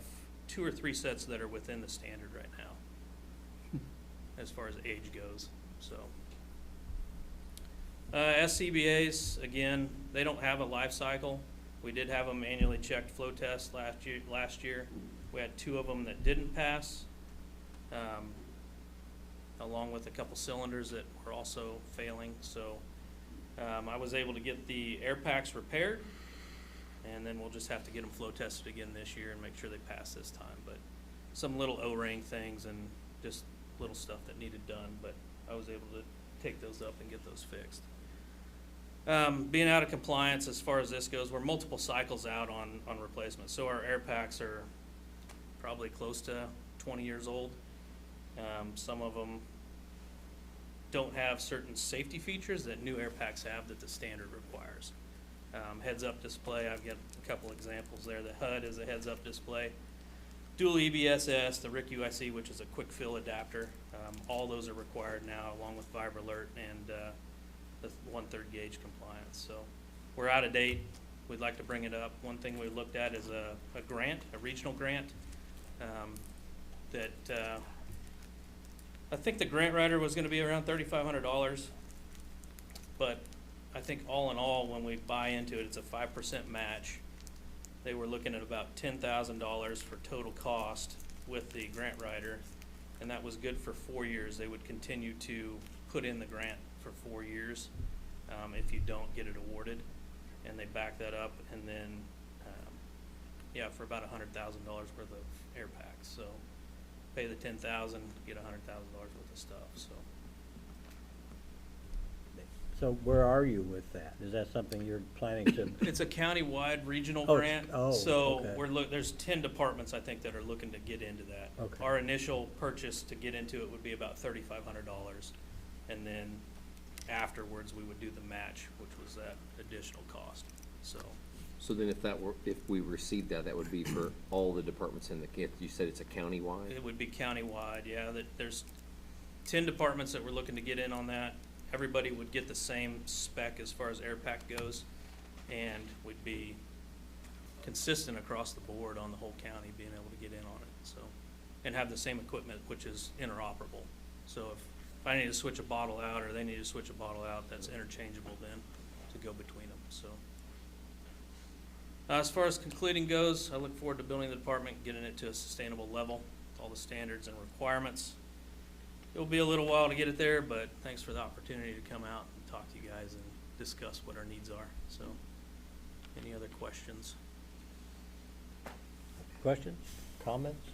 2 or 3 sets that are within the standard right now, as far as age goes. So SCBA's, again, they don't have a life cycle. We did have a manually checked flow test last year. We had 2 of them that didn't pass, along with a couple cylinders that were also failing. So I was able to get the air packs repaired, and then we'll just have to get them flow tested again this year and make sure they pass this time. But some little O-ring things and just little stuff that needed done, but I was able to take those up and get those fixed. Being out of compliance as far as this goes, we're multiple cycles out on replacement. So our air packs are probably close to 20 years old. Some of them don't have certain safety features that new air packs have that the standard requires. Heads-up display, I've got a couple examples there. The HUD is a heads-up display. Dual EBSS, the RIC UIC, which is a quick fill adapter. All those are required now, along with VibraAlert and the 1/3 gauge compliance. So we're out of date. We'd like to bring it up. One thing we looked at is a grant, a regional grant, that I think the grant writer was going to be around $3,500, but I think all in all, when we buy into it, it's a 5% match. They were looking at about $10,000 for total cost with the grant writer, and that was good for 4 years. They would continue to put in the grant for 4 years if you don't get it awarded, and they back that up, and then for about $100,000 worth of air packs. So pay the $10,000, get $100,000 worth of stuff. So where are you with that? Is that something you're planning to? It's a county-wide regional Oh, grant. oh, So okay. there's 10 departments, I think, that are looking to get into that. Okay. Our initial purchase to get into it would be about $3,500. And then afterwards, we would do the match, which was that additional cost. So then if we received that, that would be for all the departments in the, you said it's a county-wide? It would be countywide, yeah. There's 10 departments that were looking to get in on that. Everybody would get the same spec as far as air pack goes, and we'd be consistent across the board on the whole county being able to get in on it. So, and have the same equipment, which is interoperable. So if I need to switch a bottle out or they need to switch a bottle out, that's interchangeable then to go between them. So. As far as concluding goes, I look forward to building the department, getting it to a sustainable level, all the standards and requirements. It'll be a little while to get it there, but thanks for the opportunity to come out and talk to you guys and discuss what our needs are. So, any other questions? Questions, comments?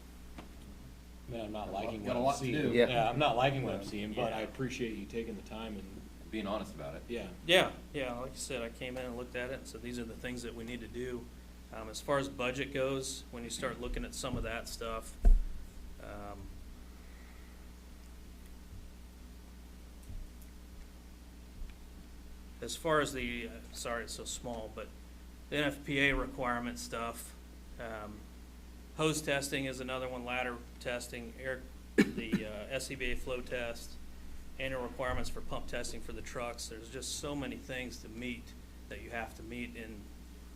Man, I'm not liking Got what a I'm lot to seeing. do. Yeah, I'm not liking what I'm seeing, but Yeah. I appreciate you taking the time and, Being honest about it. yeah. Yeah, like I said, I came in and looked at it and said, these are the things that we need to do. As far as budget goes, when you start looking at some of that stuff, as far as the, sorry it's so small, but the NFPA requirement stuff, hose testing is another one, ladder testing, the SCBA flow test, annual requirements for pump testing for the trucks. There's just so many things to meet that you have to meet in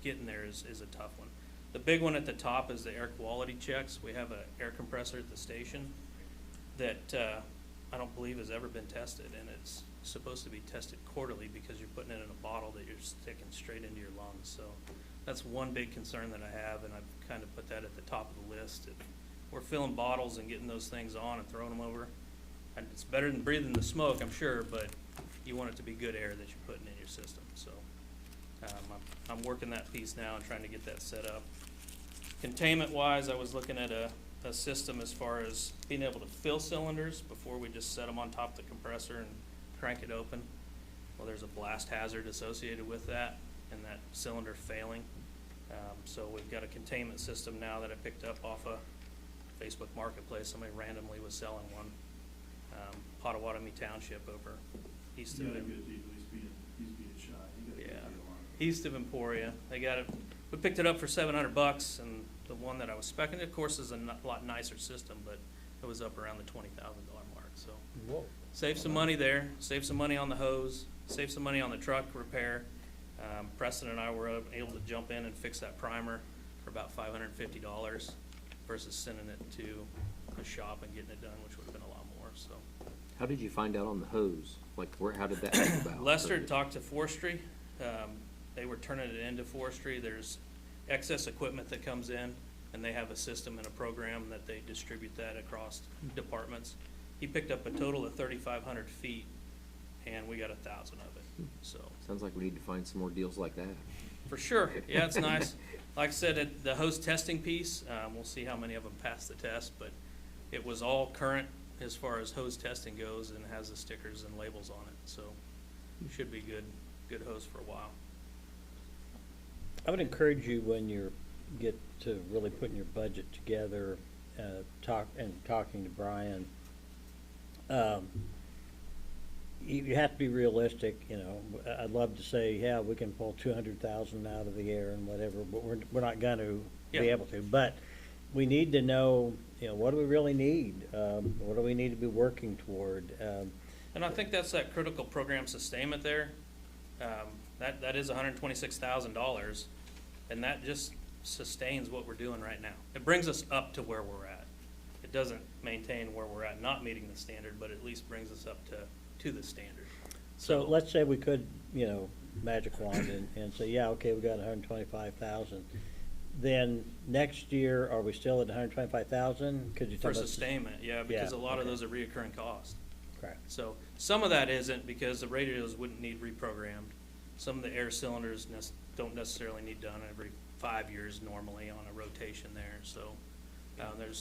getting there is a tough one. The big one at the top is the air quality checks. We have an air compressor at the station that I don't believe has ever been tested, and it's supposed to be tested quarterly because you're putting it in a bottle that you're sticking straight into your lungs. So that's one big concern that I have, and I've kind of put that at the top of the list. If we're filling bottles and getting those things on and throwing them over, and it's better than breathing the smoke, I'm sure, but you want it to be good air that you're putting in your system. So I'm working that piece now and trying to get that set up. Containment-wise, I was looking at a system as far as being able to fill cylinders before we just set them on top of the compressor and crank it open. Well, there's a blast hazard associated with that and that cylinder failing. So we've got a containment system now that I picked up off of Facebook Marketplace. Somebody randomly was selling one. Potawatomi Township over east of You got a it. good deal, he's being shy. You got a good Yeah, deal on it. east of Emporia. They got it. We picked it up for $700, and the one that I was spec'ing, of course, is a lot nicer system, but it was up around the $20,000 mark. So Whoa. save some money there. Save some money on the hose. Save some money on the truck repair. Preston and I were able to jump in and fix that primer for about $550 versus sending it to a shop and getting it done, which would have been a lot more. So. How did you find out on the hose? Like, how did that come about? Lester had talked to forestry. They were turning it into forestry. There's excess equipment that comes in, and they have a system and a program that they distribute that across departments. He picked up a total of 3,500 feet, and we got 1,000 of it. So Sounds like we need to find some more deals like that. for sure, yeah, it's nice. Like I said, at the hose testing piece, we'll see how many of them pass the test, but it was all current as far as hose testing goes and has the stickers and labels on it. So should be good hose for a while. I would encourage you when you get to really putting your budget together, talking to Brian. You have to be realistic. You know, I'd love to say, yeah, we can pull 200,000 out of the air and whatever, but we're not going to be Yeah. able to. But we need to know, you know, what do we really need? What do we need to be working toward? And I think that's that critical program sustainment there. That is $126,000, and that just sustains what we're doing right now. It brings us up to where we're at. It doesn't maintain where we're at, not meeting the standard, but at least brings us up to the standard. So let's say we could, you know, magic wand and say, yeah, okay, we got 125,000. Then next year, are we still at 125,000? Could you For tell us? sustainment, yeah, because Yeah, a lot of okay. those are reoccurring costs. Correct. So some of that isn't because the radios wouldn't need reprogrammed. Some of the air cylinders don't necessarily need done every 5 years normally on a rotation there. So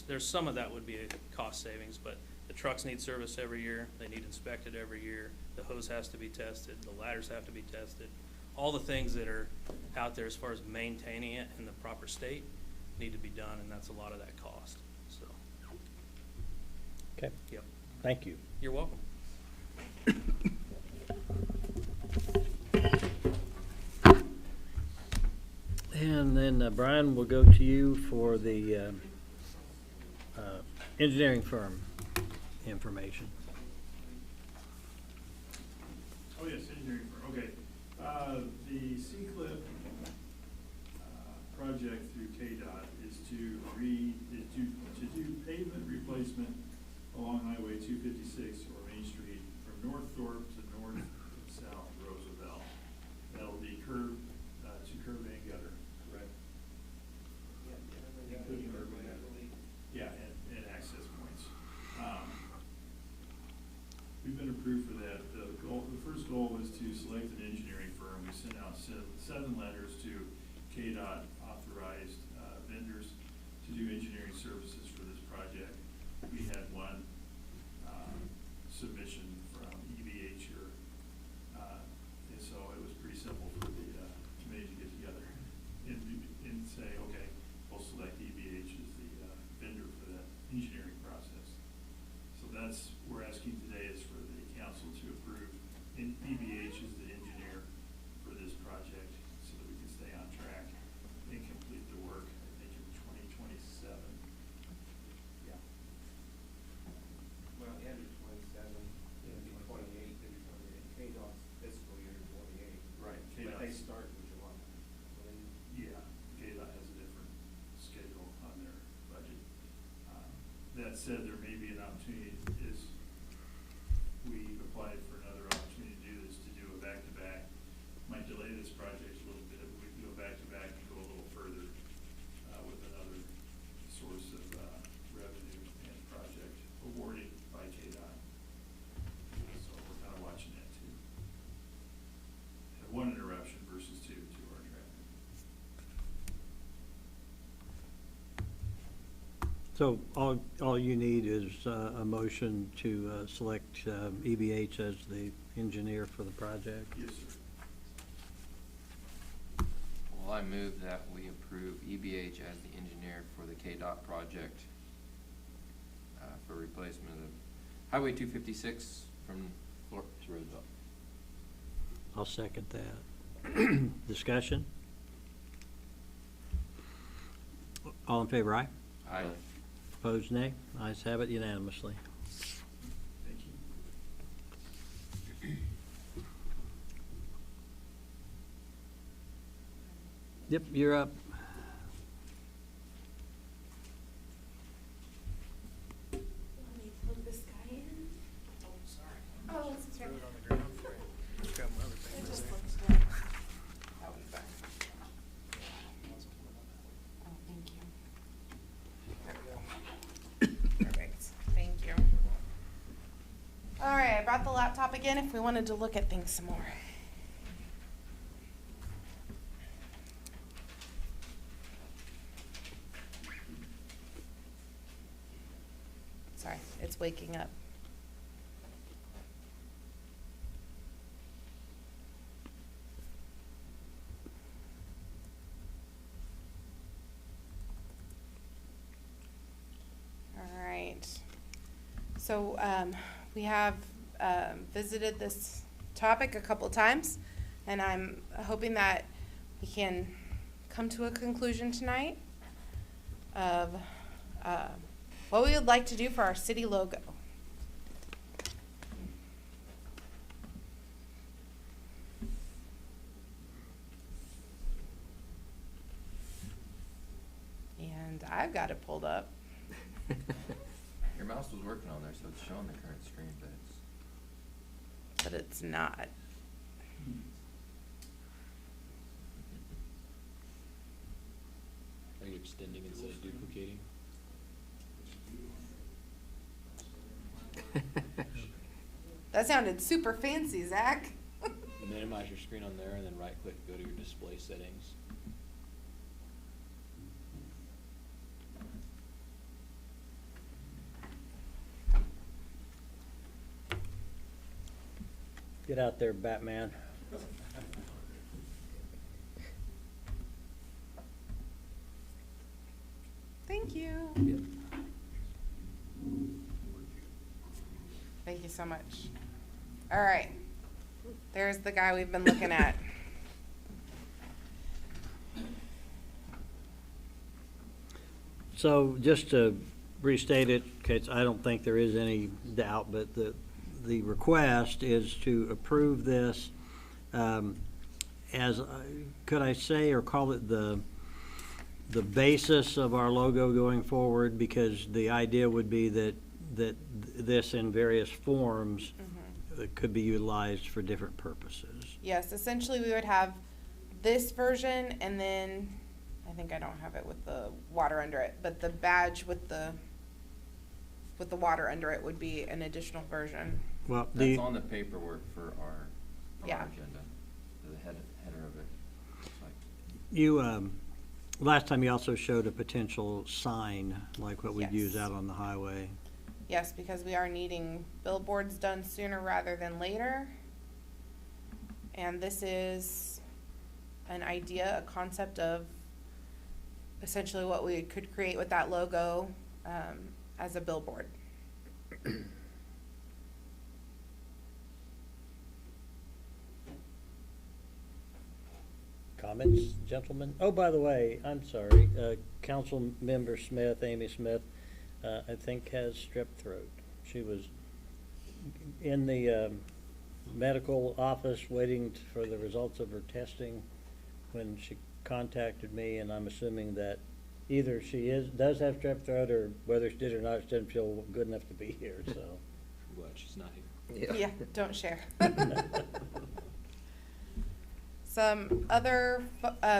there's some of that would be a cost savings, but the trucks need service every year. They need inspected every year. The hose has to be tested. The ladders have to be tested. All the things that are out there as far as maintaining it in the proper state need to be done, and that's a lot of that cost. So, Okay, yep. thank you. You're welcome. And then, Brian, we'll go to you for the engineering firm information. Oh, yes, engineering firm, okay. The C-CLIP project through KDOT is to do pavement replacement along Highway 256 or Main Street from North Thorpe to north and south Roosevelt. That'll be curb to curb and gutter, correct? Including curb and gutter. Yeah, and access points. We've been approved for that. The first goal was to select an engineering firm. We sent out seven letters to KDOT authorized vendors to do engineering services for this project. We had one submission from EVH here, and so it was pretty simple for the committee to get together and say, okay, we'll select EVH as the vendor for that engineering process. So that's, we're asking today is for the council to approve, and EVH is the engineer for this project, so that we can stay on track and complete the work, I think in 2027. Yeah. said, there may be an opportunity, is we applied for another opportunity to do this, to do a back-to-back. Might delay this project a little bit, but we can go back-to-back and go a little further with another source of revenue and project awarded by KDOT. So we're kind of watching that too. Have one interruption versus two to our traffic. So all you need is a motion to select EBH as the engineer for the project? Yes, sir. Well, I move that we approve EBH as the engineer for the KDOT project for replacement of Highway 256 from Florp to Roosevelt. I'll second that. Discussion? All in favor, aye? Aye. Opposed, nay? Ayes have it unanimously. Thank you. Yep, you're up. Let me plug this guy in. Oh, sorry. Oh, it's okay. Threw it on the ground. Grab my other It things just there. looks good. That one's fine. Oh, thank you. There we go. Perfect. Thank you. All right, I brought the laptop again if we wanted to look at things some more. Sorry, it's waking up. All right. So we have visited this topic a couple times, and I'm hoping that we can come to a conclusion tonight of what we would like to do for our city logo. And I've got it pulled up. Your mouse was working on there, so it's showing the current screen, but it's But it's not. Are you extending instead of duplicating? That sounded super fancy, Zach. Minimize your screen on there and then right click, go to your display settings. Get out there, Batman. Thank you. Thank you so much. All right. There's the guy we've been looking at. So just to restate it, because I don't think there is any doubt, but the request is to approve this as, could I say or call it the basis of our logo going forward? Because the idea would be that this in various forms could be utilized for different purposes. Yes, essentially we would have this version, and then I think I don't have it with the water under it, but the badge with the water under it would be an additional version. Well, that's on the paperwork for our Yeah. agenda, the header of it. Looks like. You, last time you also showed a potential sign, like what we'd use Yes. out on the highway. Yes, because we are needing billboards done sooner rather than later. And this is an idea, a concept of essentially what we could create with that logo as a billboard. Comments, gentlemen? Oh, by the way, I'm sorry, Council Member Smith, Amy Smith, I think has strep throat. She was in the medical office waiting for the results of her testing when she contacted me, and I'm assuming that either does have strep throat, or whether she did or not, she doesn't feel good enough to be here, so. I'm glad she's not here. Yeah, don't share. Some other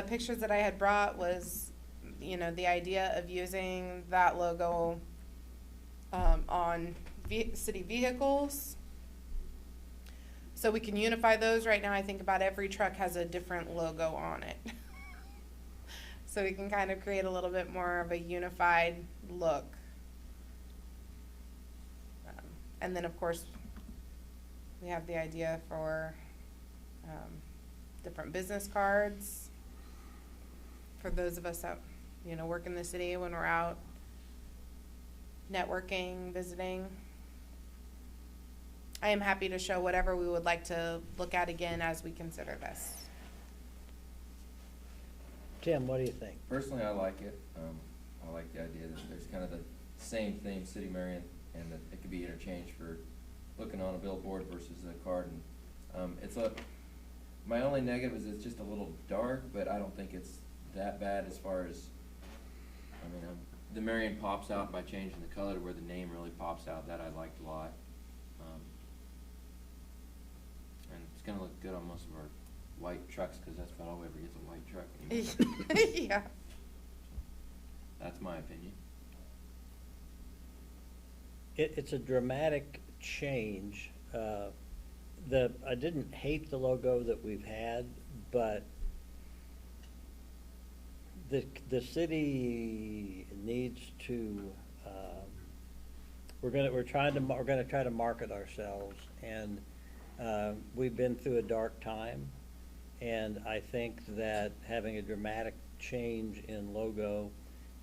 pictures that I had brought was, the idea of using that logo on city vehicles. So we can unify those. Right now, I think about every truck has a different logo on it. So we can kind of create a little bit more of a unified look. And then, of course, we have the idea for different business cards for those of us that, work in the city when we're out networking, visiting. I am happy to show whatever we would like to look at again as we consider this. Tim, what do you think? Personally, I like it. I like the idea that there's kind of the same theme, City Marion, and that it could be interchanged for looking on a billboard versus a card. And my only negative is it's just a little dark, but I don't think it's that bad as far as, the Marion pops out by changing the color to where the name really pops out. That I liked a lot. And it's gonna look good on most of our white trucks, because that's about all we ever get, is a white truck anymore. Yeah. That's my opinion. It's a dramatic change. I didn't hate the logo that we've had, but the city needs to. We're gonna try to market ourselves, and we've been through a dark time, and I think that having a dramatic change in logo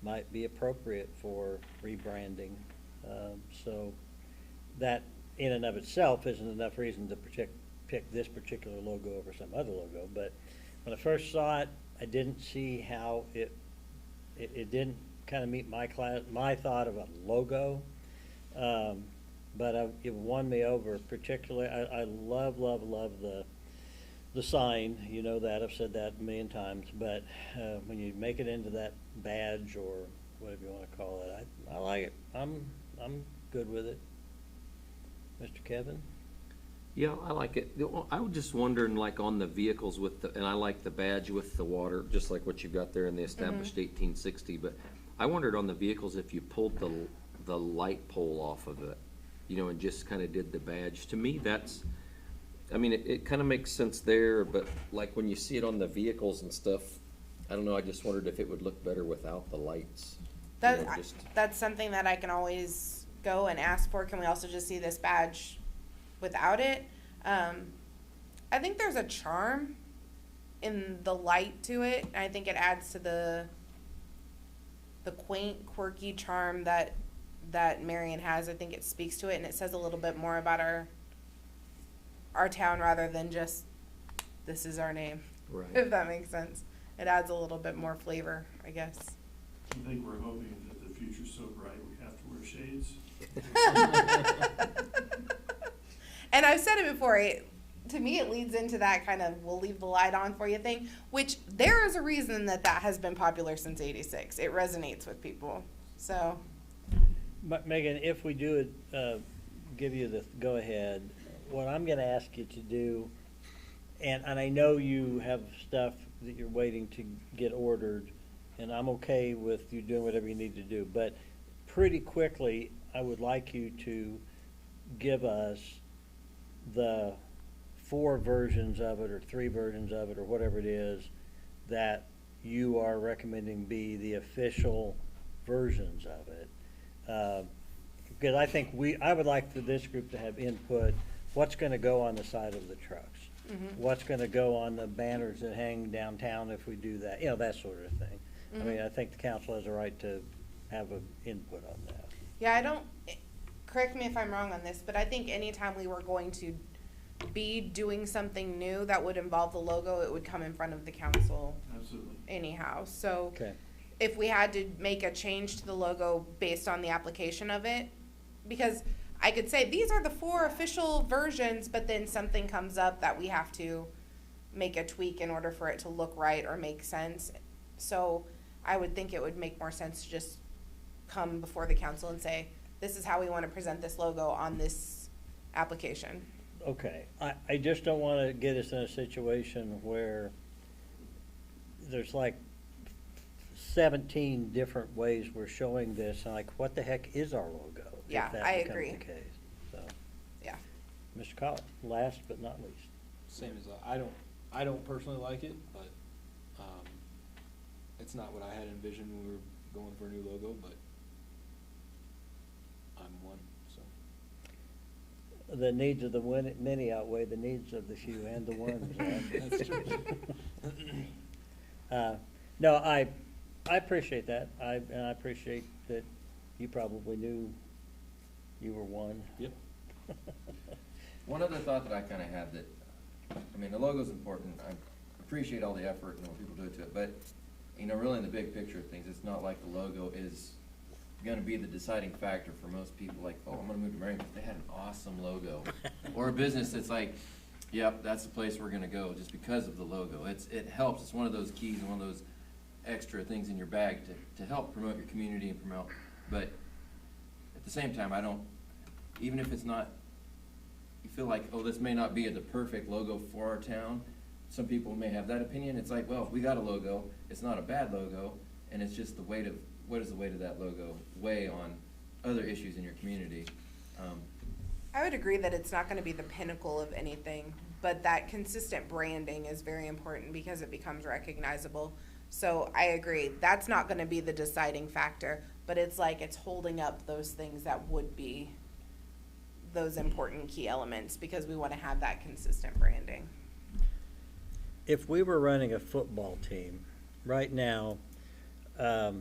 might be appropriate for rebranding. So that in and of itself isn't enough reason to pick this particular logo over some other logo. But when I first saw it, I didn't see how it didn't kind of meet my thought of a logo. But it won me over. Particularly, I love the sign. You know that, I've said that a million times. But when you make it into that badge, or whatever you want to call it, I like it. I'm good with it. Mr. Kevin? Yeah, I like it. I was just wondering, like, on the vehicles and I like the badge with the water, just like what you've got there in the established 1860, but I wondered on the vehicles if you pulled the light pole off of it, and just kind of did the badge. To me, it kind of makes sense there, but like when you see it on the vehicles and stuff, I don't know, I just wondered if it would look better without the lights. That's something that I can always go and ask for. Can we also just see this badge without it? I think there's a charm in the light to it. I think it adds to the quaint, quirky charm that Marion has. I think it speaks to it, and it says a little bit more about our town rather than just this is our name. Right. If that makes sense. It adds a little bit more flavor, I guess. I think we're hoping that the future's so bright we have to wear shades. And I've said it before, to me it leads into that kind of we'll leave the light on for you thing, which there is a reason that has been popular since '86. It resonates with people. So, Megan, if we do give you the go-ahead, what I'm going to ask you to do, and I know you have stuff that you're waiting to get ordered, and I'm okay with you doing whatever you need to do, but pretty quickly, I would like you to give us the 4 versions of it, or 3 versions of it, or whatever it is, that you are recommending be the official versions of it. Because I think I would like for this group to have input, what's going to go on the side of the trucks, what's going to go on the banners that hang downtown if we do that, that sort of thing. I mean, I think the council has a right to have an input on that. Yeah, correct me if I'm wrong on this, but I think anytime we were going to be doing something new that would involve the logo, it would come in front of the council. Absolutely. Anyhow, so Okay. if we had to make a change to the logo based on the application of it, because I could say these are the 4 official versions, but then something comes up that we have to make a tweak in order for it to look right or make sense. So I would think it would make more sense to just come before the council and say, this is how we want to present this logo on this application. Okay, I just don't want to get us in a situation where there's like 17 different ways we're showing this, and like, what the heck is our logo? if Yeah, that I becomes agree. the case. So, Yeah. Mr. Collins, last but not least. Same as, I don't personally like it, but, it's not what I had envisioned when we were going for a new logo, but I'm one, so. The needs of the many outweigh the needs of the few and the ones. That's true. No, I appreciate that. And I appreciate that you probably knew you were one. Yep. One other thought that I kinda had that, I mean, the logo's important, I appreciate all the effort and what people do to it, but, you know, really in the big picture of things, it's not like the logo is gonna be the deciding factor for most people, like, oh, I'm gonna move to Marion because they had an awesome logo. Or a business that's like, yep, that's the place we're gonna go, just because of the logo. It helps, it's one of those keys and one of those extra things in your bag to help promote your community and promote, but at the same time, I don't, even if it's not, you feel like, oh, this may not be the perfect logo for our town, some people may have that opinion, it's like, well, we got a logo, it's not a bad logo, and it's just the weight of, what is the weight of that logo weigh on other issues in your community? I would agree that it's not gonna be the pinnacle of anything, but that consistent branding is very important because it becomes recognizable. So I agree, that's not gonna be the deciding factor, but it's like, it's holding up those things that would be those important key elements, because we wanna have that consistent branding. If we were running a football team, right now, our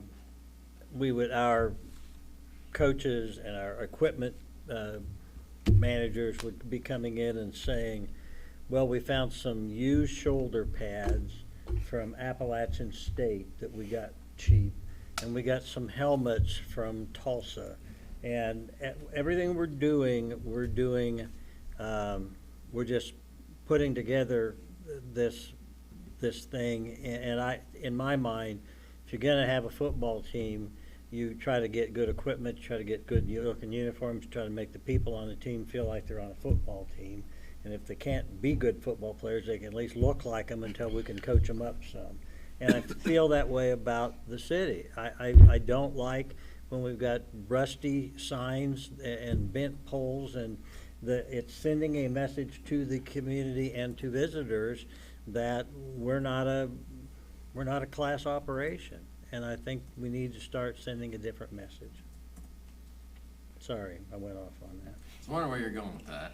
coaches and our equipment managers would be coming in and saying, well, we found some used shoulder pads from Appalachian State that we got cheap, and we got some helmets from Tulsa. And everything we're just putting together this thing, and in my mind, if you're gonna have a football team, you try to get good equipment, try to get good looking uniforms, try to make the people on the team feel like they're on a football team. And if they can't be good football players, they can at least look like them until we can coach them up some. And I feel that way about the city. I don't like when we've got rusty signs and bent poles, and it's sending a message to the community and to visitors that we're not a class operation. And I think we need to start sending a different message. Sorry, I went off on that. I was wondering where you're going with that.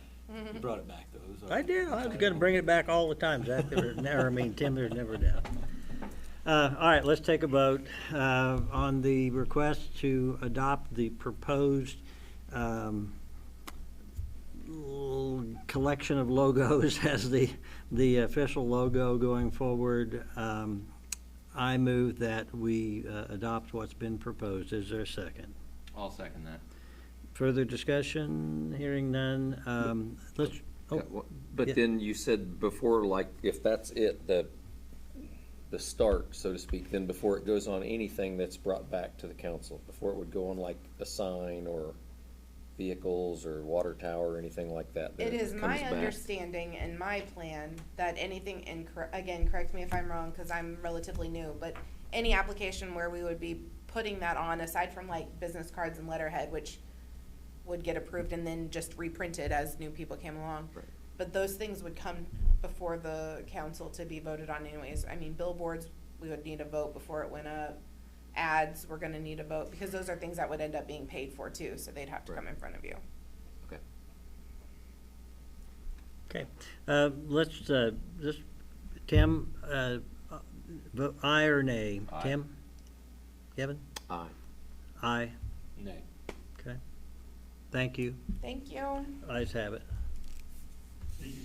You brought it back, though. It was I did. I was gonna bring it back all the time, Zach. Tim, there's never doubt. All right, let's take a vote on the request to adopt the proposed collection of logos as the official logo going forward. I move that we adopt what's been proposed. Is there a second? I'll second that. Further discussion? Hearing none. Let's. Oh, But yeah. then you said before, like, if that's it, the start, so to speak, then before it goes on anything that's brought back to the council, before it would go on like a sign or vehicles or water tower or anything like that. It is comes my back. understanding and my plan that anything, again, correct me if I'm wrong, because I'm relatively new, but any application where we would be putting that on, aside from like business cards and letterhead, which would get approved and then just reprinted as new people came along. Right. But those things would come before the council to be voted on anyways. I mean, billboards, we would need a vote before it went up. Ads, we're gonna need a vote, because those are things that would end up being paid for too, so they'd have to come in front of you. Okay. Okay, let's just, Tim, vote aye or nay? Aye. Tim? Kevin? Aye. Aye. Nay. Okay. Thank you. Thank you. Ayes have it. Thank you.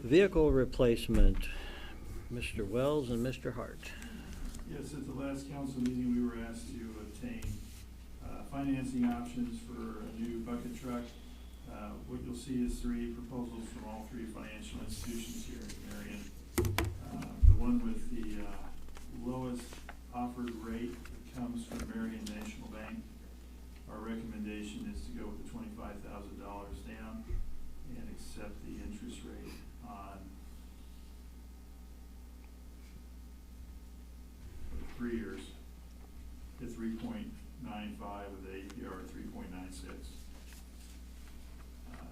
Vehicle replacement, Mr. Wells and Mr. Hart. Yes, at the last council meeting, we were asked to obtain financing options for a new bucket truck. What you'll see is three proposals from all three financial institutions here in Marion. The one with the lowest offered rate comes from Marion National Bank. Our recommendation is to go with the $25,000 down and accept the interest rate on 3 years at 3.95 with the APR at 3.96.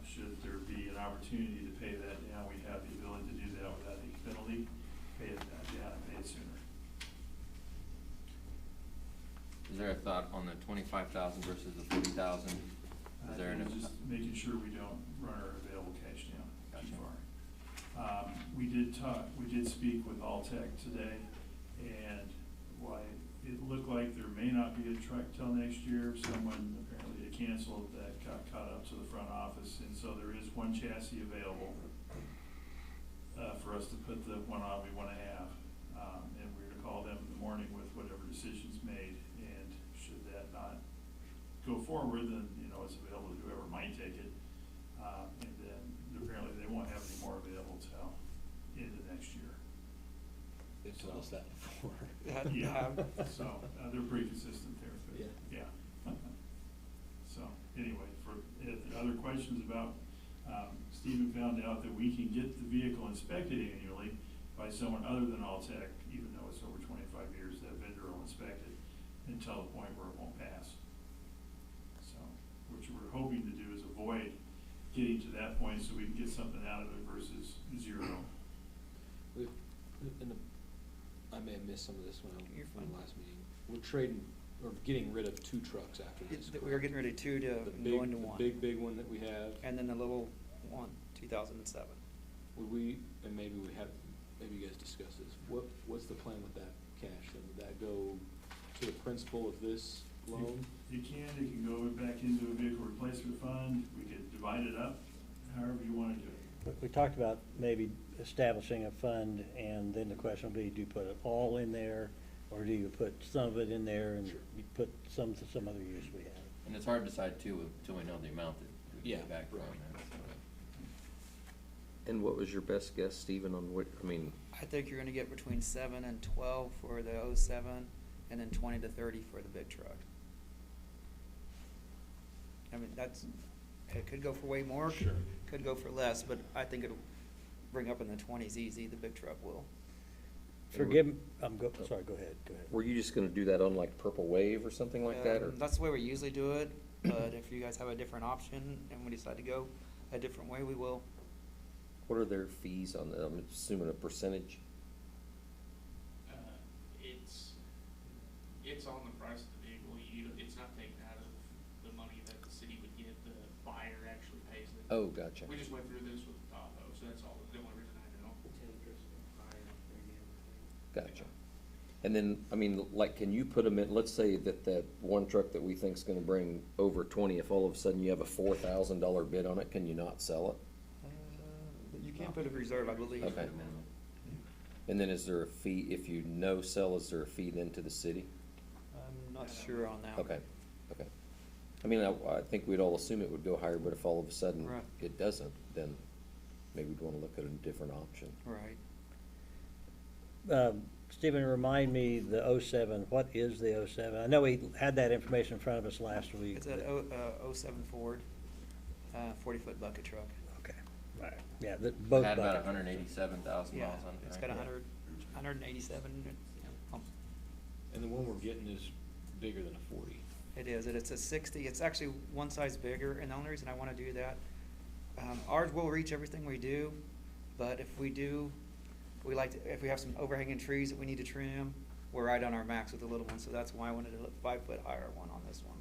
Should there be an opportunity to pay that down, we have the ability to do that without any penalty, pay it down and pay it sooner. Is there a thought on the 25,000 versus the 40,000? Is there an? Just making sure we don't run our available cash down too Gotcha. far. We did speak with Alltech today, and why it looked like there may not be a truck till next year. Someone apparently had canceled that, got caught up to the front office, and so there is one chassis available for us to put the one on we want to have. And we're going to call them in the morning with whatever decision's made, and should that not go forward, then, you know, it's available to whoever might take it. And then apparently they won't have any more available till into next year. They've told us that before. Yeah, so, they're pretty consistent there, but, Yeah. yeah. So, anyway, for, if there are other questions about, Stephen found out that we can get the vehicle inspected annually by someone other than Alltech, even though it's over 25 years, that vendor will inspect it until the point where it won't pass. So, which we're hoping to do is avoid getting to that point so we can get something out of it versus zero. I may have missed some of this when You're from fine. the last meeting. We're trading, or getting rid of 2 trucks after this. We were getting rid of 2 to go into 1. The big one that we have. And then the little one, 2007. Would we, and maybe we have, maybe you guys discuss this, what's the plan with that cash? Then would that go to the principal of this loan? It can go back into a vehicle replacement fund. We could divide it up however you want to do it. We talked about maybe establishing a fund, and then the question will be, do you put it all in there, or do you put some of it in there and you put some to some other use we have? And it's hard to decide too until we know the amount that we Yeah, get back from right. it. And what was your best guess, Stephen, on what, I mean, I think you're gonna get between 7 and 12 for the 07, and then 20 to 30 for the big truck. I mean, it could go for way more, Sure. could go for less, but I think it'll bring up in the 20s easy, the big truck will. Forgive, sorry, go ahead. were you just gonna do that on like Purple Wave or something like that, or? That's the way we usually do it, but if you guys have a different option and we decide to go a different way, we will. What are their fees on that? I'm assuming a percentage? It's on the price of the vehicle. It's not taken out of the money that the city would get. The buyer actually pays it. Oh, gotcha. We just went through this with Tahoe, so that's all, the only reason I know. Gotcha. And then, I mean, like, can you put them in, let's say that that one truck that we think's gonna bring over 20, if all of a sudden you have a $4,000 bid on it, can you not sell it? You can't put a reserve, I believe. Okay. And then is there a fee, if you no sell, is there a fee then to the city? I'm not sure on that. Okay, okay. I mean, I think we'd all assume it would go higher, but if all of a sudden Right. it doesn't, then maybe we'd wanna look at a different option. Right. Stephen, remind me, the 07, what is the 07? I know we had that information in front of us last week. It's a 07 Ford, 40-foot bucket truck. Okay, all right, yeah, both Had about buckets. 187,000 Yeah, miles on it. it's right? got 187. And the one we're getting is bigger than a 40. It is, it's a 60, it's actually one size bigger, and the only reason I wanna do that, ours will reach everything we do, but if we do, if we have some overhanging trees that we need to trim, we're right on our max with the little one, so that's why I wanted a 5-foot higher one on this one.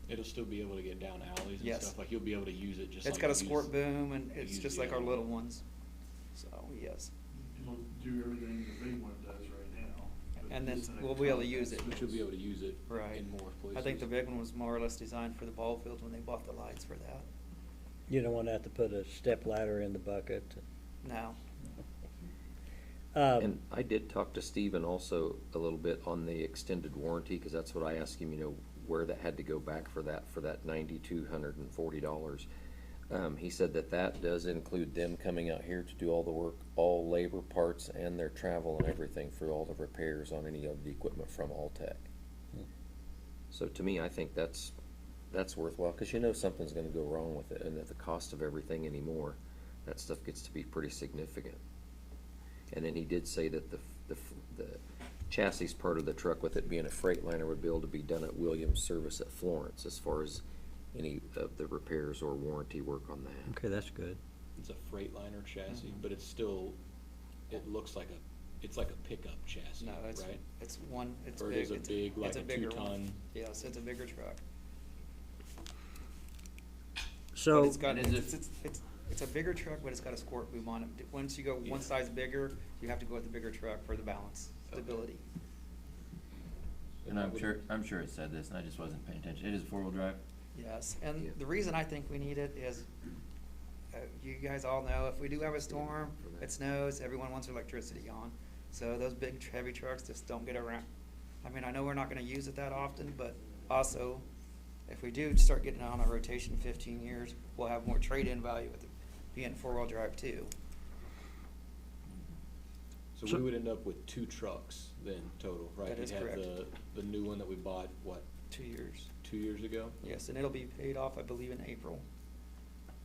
It'll still be able to get down alleys and Yes. stuff, like you'll be able to use it just like. It's got a you sport use- boom, and you it's use just the like our other little one. ones, so, yes. It'll do everything the big one does right now. but And then it's in a we'll be able to use it. But you'll be able to use it Right. in more places. I think the big one was more or less designed for the ball fields when they bought the lights for that. You don't want to have to put a step ladder in the bucket. No. And I did talk to Stephen also a little bit on the extended warranty, cause that's what I asked him, you know, where that had to go back for that $9,240. He said that that does include them coming out here to do all the work, all labor parts and their travel and everything for all the repairs on any of the equipment from Alltech. So to me, I think that's worthwhile, because you know something's gonna go wrong with it, and at the cost of everything anymore, that stuff gets to be pretty significant. And then he did say that the chassis part of the truck, with it being a Freightliner, would be able to be done at Williams Service at Florence as far as any of the repairs or warranty work on that. Okay, that's good. It's a Freightliner chassis, but it's still, it looks like it's like a pickup chassis, No, right? it's Or big. is it big, like it's a bigger 2-ton? one. Yes, it's a bigger truck. So. But it's got, it's a bigger truck, but it's got a squirt boom on it. Once you go one size bigger, you have to go with the bigger truck for the balance, stability. And I'm sure it said this, and I just wasn't paying attention. It is four-wheel drive? Yes, and Yeah. the reason I think we need it is, you guys all know, if we do have a storm, it snows, everyone wants their electricity on. So those big heavy trucks just don't get around. I mean, I know we're not gonna use it that often, but also, if we do start getting it on a rotation 15 years, we'll have more trade-in value with it being four-wheel drive too. So we would end up with 2 trucks then total, right? That is You'd have correct. the new one that we bought, what, 2 years. 2 years ago? Yes, and it'll be paid off, I believe, in April.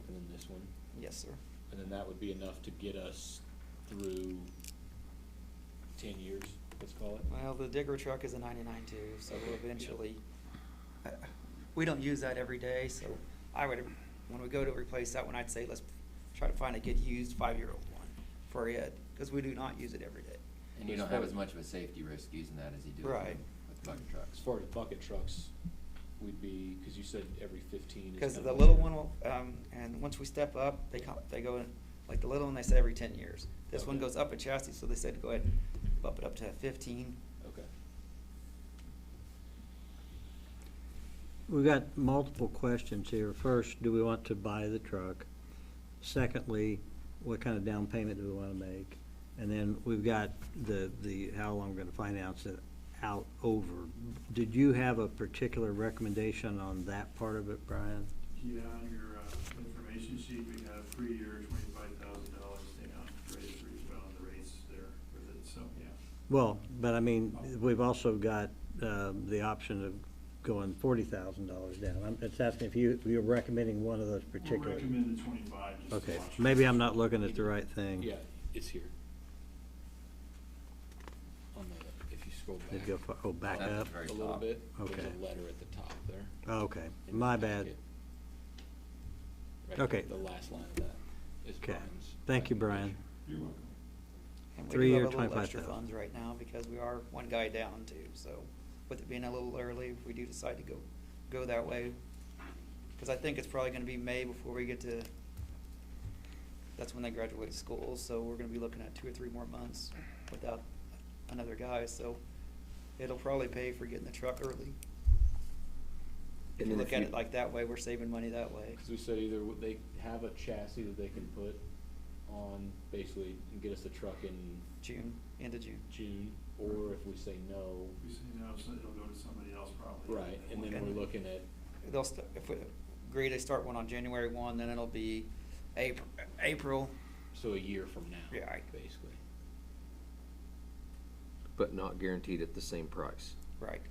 And then this one? Yes, sir. And then that would be enough to get us through 10 years, let's call it? Well, the digger truck is a 99 too, so we'll eventually, we don't use that every day, so I would, when we go to replace that one, I'd say let's try to find a good used 5-year-old one for it, because we do not use it every day. And you don't have as much of a safety risk using that as you do Right. with bucket trucks. As far as bucket trucks, we'd be, because you said every 15 is Because kind the of little like- one will, and once we step up, they go in, like the little one, they say every 10 years. This one Okay. goes up a chassis, so they said go ahead and bump it up to 15. Okay. We've got multiple questions here. First, do we want to buy the truck? Secondly, what kind of down payment do we want to make? And then we've got the how long we're going to finance it out over. Did you have a particular recommendation on that part of it, Brian? Yeah, on your information sheet, we have 3-year, $25,000 down, ready for each one of the rates there with it, so, yeah. Well, but I mean, we've also got the option of going $40,000 down. It's asking if you're recommending one of those particular. We'll recommend the 25, just to Okay, watch. maybe I'm not looking at the right thing. Yeah, it's here. On the, if you scroll Did back. it go back That's up? very A little top. bit, Okay. there's a letter at the top there. Oh, okay, in my the bad. packet. Right, Okay. The last line of that is Okay, Brian's. thank you, Brian. You're welcome. And we 3 do year, have a little extra 25,000. funds right now because we are one guy down too, so with it being a little early, if we do decide to go that way, because I think it's probably gonna be May before we get to, that's when they graduate school, so we're gonna be looking at 2 or 3 more months without another guy, so it'll probably pay for getting the truck early. If And you then look if at you- it like that way, we're saving money that way. Because we said either they have a chassis that they can put on, basically, and get us the truck in June, end of June. June, or if we say no, If we say no, so it'll go to somebody else probably. right, and then we're looking at, They'll if we agree to start one on January 1, then it'll be April. so a year from now, Yeah, right. basically. But not guaranteed at the same price. Right.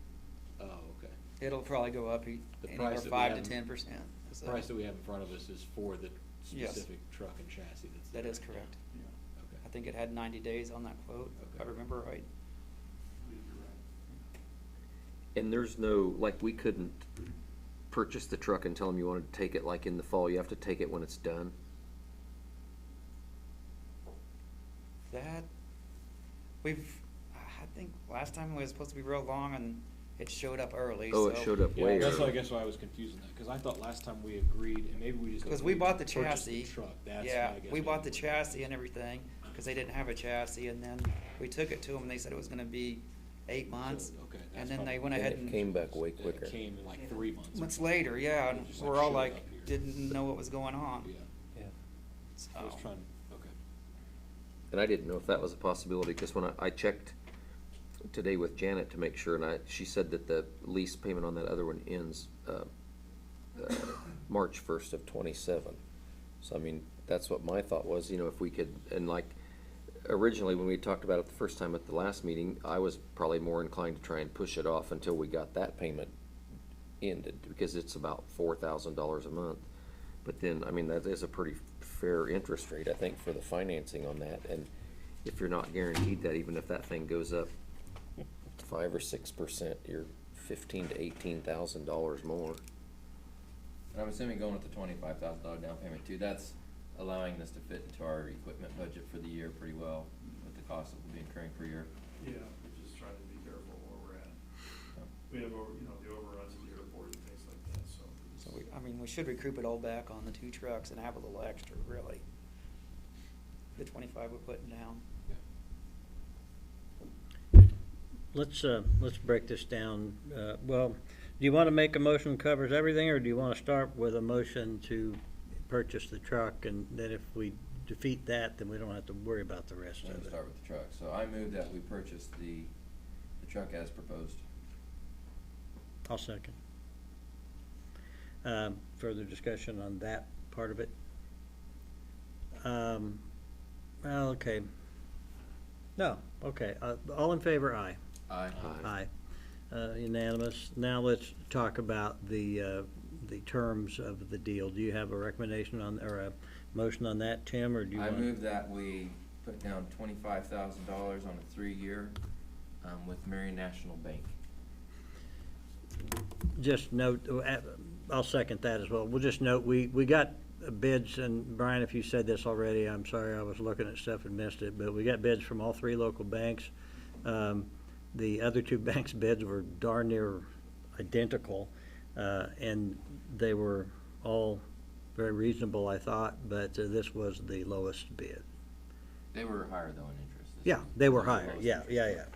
Oh, okay. It'll probably go up The anywhere price that we 5 to have in- 10%. The price that we have in front of us is for the Yes. specific truck and chassis that's there. That is right now. correct. Yeah, Okay. I think it had 90 days on that quote, if I Okay. remember right. I believe you're right. And there's no, like, we couldn't purchase the truck and tell them you wanted to take it like in the fall. You have to take it when it's done. That, I think last time it was supposed to be real long and it showed up early, Oh, it so- showed up Yeah, way that's why I early. guess why I was confusing that, because I thought last time we agreed, and maybe we just. Because we agreed bought the to purchase chassis. truck, that's Yeah, why I guess. we bought the maybe- chassis and everything, because they didn't have a chassis, and then we took it to them, and they said it was gonna be 8 months. Okay, that's And then they probably- went ahead and. It came back way It quicker. came in like 3 months. Months later, yeah, It and just, we're all showed like, up here. didn't know what was going on. Yeah, Yeah. I was So, trying, okay. And I didn't know if that was a possibility, because when I checked today with Janet to make sure, and she said that the lease payment on that other one ends March 1st of '27. So, I mean, that's what my thought was, you know, if we could, and like, originally, when we talked about it the first time at the last meeting, I was probably more inclined to try and push it off until we got that payment ended, because it's about $4,000 a month. But then, I mean, that is a pretty fair interest rate, I think, for the financing on that, and if you're not guaranteed that, even if that thing goes up 5 or 6%, you're $15,000 to $18,000 more. And I'm assuming going with the $25,000 down payment too, that's allowing this to fit into our equipment budget for the year pretty well with the cost that we'll be incurring per year. Yeah, we're just trying to be careful where we're at. We have, the overruns at the airport and things like that, so. So we should recoup it all back on the 2 trucks and have a little extra, really. The 25 we're putting down. Let's break this down. Well, do you want to make a motion that covers everything, or do you want to start with a motion to purchase the truck, and then if we defeat that, then we don't have to worry about the rest Let of me it? start with the truck. So I move that we purchase the truck as proposed. I'll second. Further discussion on that part of it? Well, okay. No, okay. All in favor, aye. Aye. Aye. Unanimous. Now let's talk about the terms of the deal. Do you have a recommendation on, or a motion on that, Tim, or do you I want? move that we put down $25,000 on a 3-year with Marion National Bank. Just note, I'll second that as well. We'll just note, we got bids, and Brian, if you said this already, I'm sorry, I was looking at stuff and missed it, but we got bids from all 3 local banks. The other 2 banks' bids were darn near identical, and they were all very reasonable, I thought, but this was the lowest bid. They were higher though in interest. This Yeah, is they were the higher, lowest yeah, interest.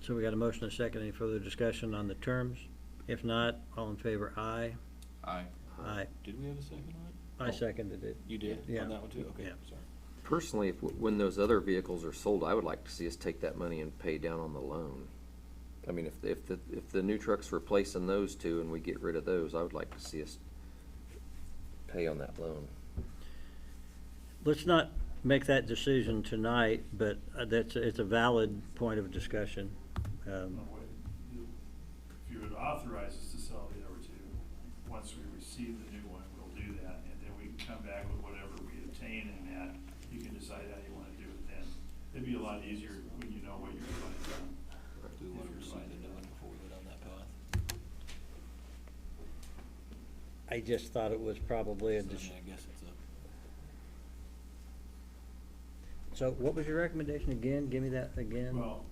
So we got a motion and a second. Any further discussion on the terms? If not, all in favor, aye. Aye. Aye. Did we have a second on it? I seconded it. You did? Yeah. On that one too? Okay, Yeah. sorry. Personally, when those other vehicles are sold, I would like to see us take that money and pay down on the loan. I mean, if the new truck's replacing those 2 and we get rid of those, I would like to see us pay on that loan. Let's not make that decision tonight, but it's a valid point of discussion. If you would authorize us to sell the other 2, once we receive the new one, we'll do that, and then we can come back with whatever we obtain in that. You can decide how you wanna do it then. It'd be a lot easier when you know what you're going to do. Do we want to receive the new one before we go down that path? I just thought it was probably a. So, I mean, I guess it's a. So what was your recommendation again? Give me that again. Well,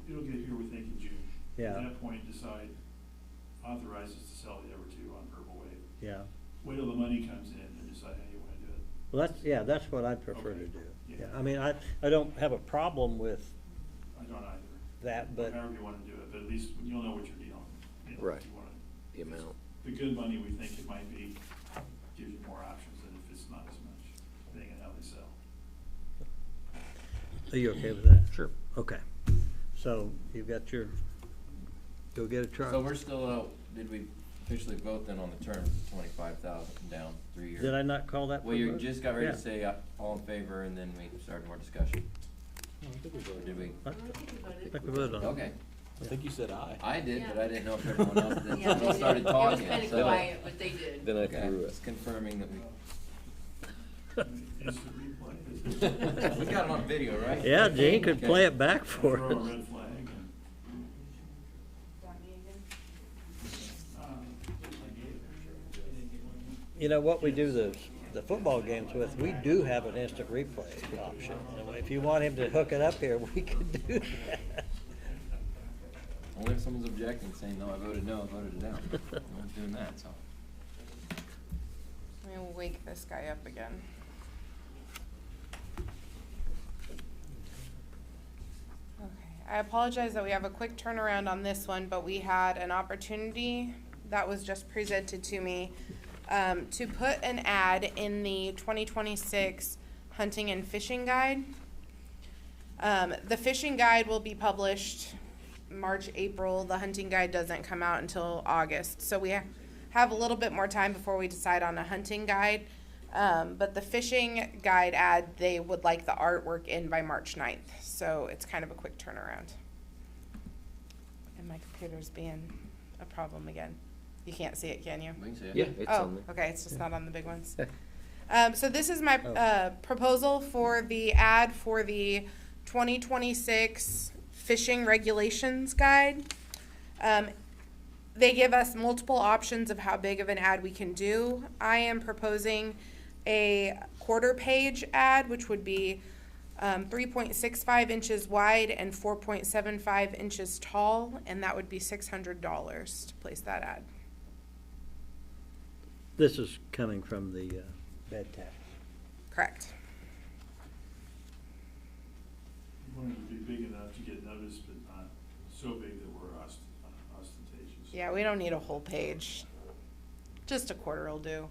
it'll get here, we think, in June. Yeah. At that point, decide, authorize us to sell the other 2 on Purple Wave. Yeah. Wait till the money comes in and decide how you wanna do it. Well, that's what I'd prefer to Okay. do. Yeah. I mean, I don't have a problem with I don't either. that, but However you wanna do it, but at least you'll know what you're dealing with. You know, Right. if you wanna- The amount. The good money, we think it might be, gives you more options than if it's not as much, depending on how they sell. are you okay with that? Sure. Okay. So you've got your, go get a truck. So we're still, did we officially vote then on the terms, 25,000 down 3 years? Did I not call that for Well, you vote? just got ready Yeah. to say all in favor, and then we started more discussion. Or did we? I think we voted on it. Okay. I think you said aye. I did, but Yeah. I didn't know if everyone else did. Yeah, Someone else started it was talking. kinda so- quiet, but they did. Then I Okay, threw it. it's confirming that we. Instant replay. We got it on video, right? Yeah, Gene could Okay. play it back for Throw a us. red flag and, You know, what we do the football games with, we do have an instant replay option. And if you want him to hook it up here, we can do that. Only if someone's objecting, saying, no, I voted it down. No one's doing that, so. Let me wake this guy up again. Okay, I apologize that we have a quick turnaround on this one, but we had an opportunity that was just presented to me to put an ad in the 2026 hunting and fishing guide. The fishing guide will be published March, April. The hunting guide doesn't come out until August. So we have a little bit more time before we decide on a hunting guide. But the fishing guide ad, they would like the artwork in by March 9th. So it's kind of a quick turnaround. And my computer's being a problem again. You can't see it, can you? We can see it. Yeah, it's Oh, on there. okay, it's just Yeah. not on the big ones. So this is my Oh. proposal for the ad for the 2026 fishing regulations guide. They give us multiple options of how big of an ad we can do. I am proposing a quarter-page ad, which would be 3.65 inches wide and 4.75 inches tall, and that would be $600 to place that ad. This is coming from the bed tax. Correct. We wanted to be big enough to get noticed, but not so big that we're ostentatious. Yeah, we don't need a whole page. Just a quarter will do.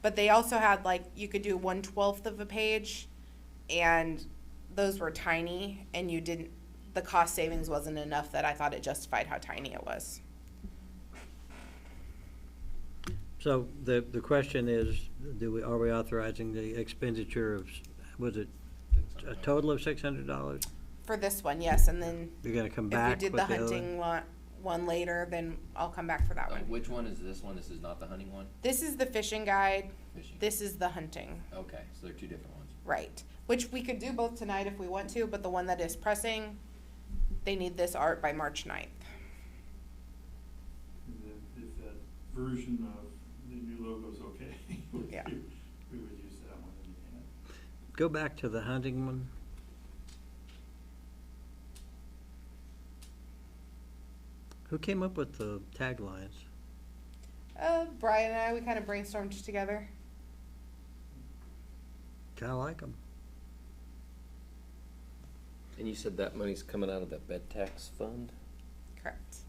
But they also had, like, you could do 1/12 of a page, and those were tiny, and the cost savings wasn't enough that I thought it justified how tiny it was. So the question is, are we authorizing the expenditure of, was it a total of $600? For this one, yes, and then You're gonna come if back we did with the the other? hunting one later, then I'll come back for that one. Which one is this one? This is not the hunting one? This is the fishing guide, Fishing. this is the hunting. Okay, so they're two different ones. Right, which we could do both tonight if we want to, but the one that is pressing, they need this art by March 9th. And if that version of the new logo's okay, Yeah. we would use that one in the end. Go back to the hunting one. Who came up with the taglines? Brian and I, we kind of brainstormed together. Kinda like them. And you said that money's coming out of the bed tax fund? Correct.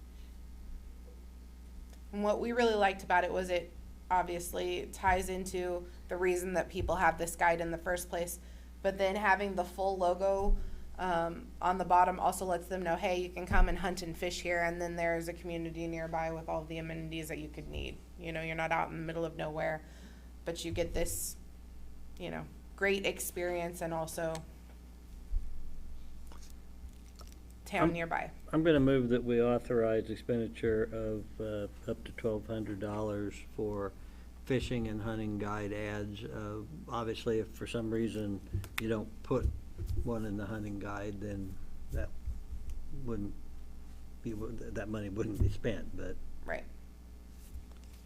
And what we really liked about it was it obviously ties into the reason that people have this guide in the first place, but then having the full logo on the bottom also lets them know, hey, you can come and hunt and fish here, and then there's a community nearby with all the amenities that you could need. You know, you're not out in the middle of nowhere, but you get this, you know, great experience and also town nearby. I'm gonna move that we authorize expenditure of up to $1,200 for fishing and hunting guide ads. Obviously, if for some reason you don't put one in the hunting guide, then that wouldn't be, that money wouldn't be spent, but. Right.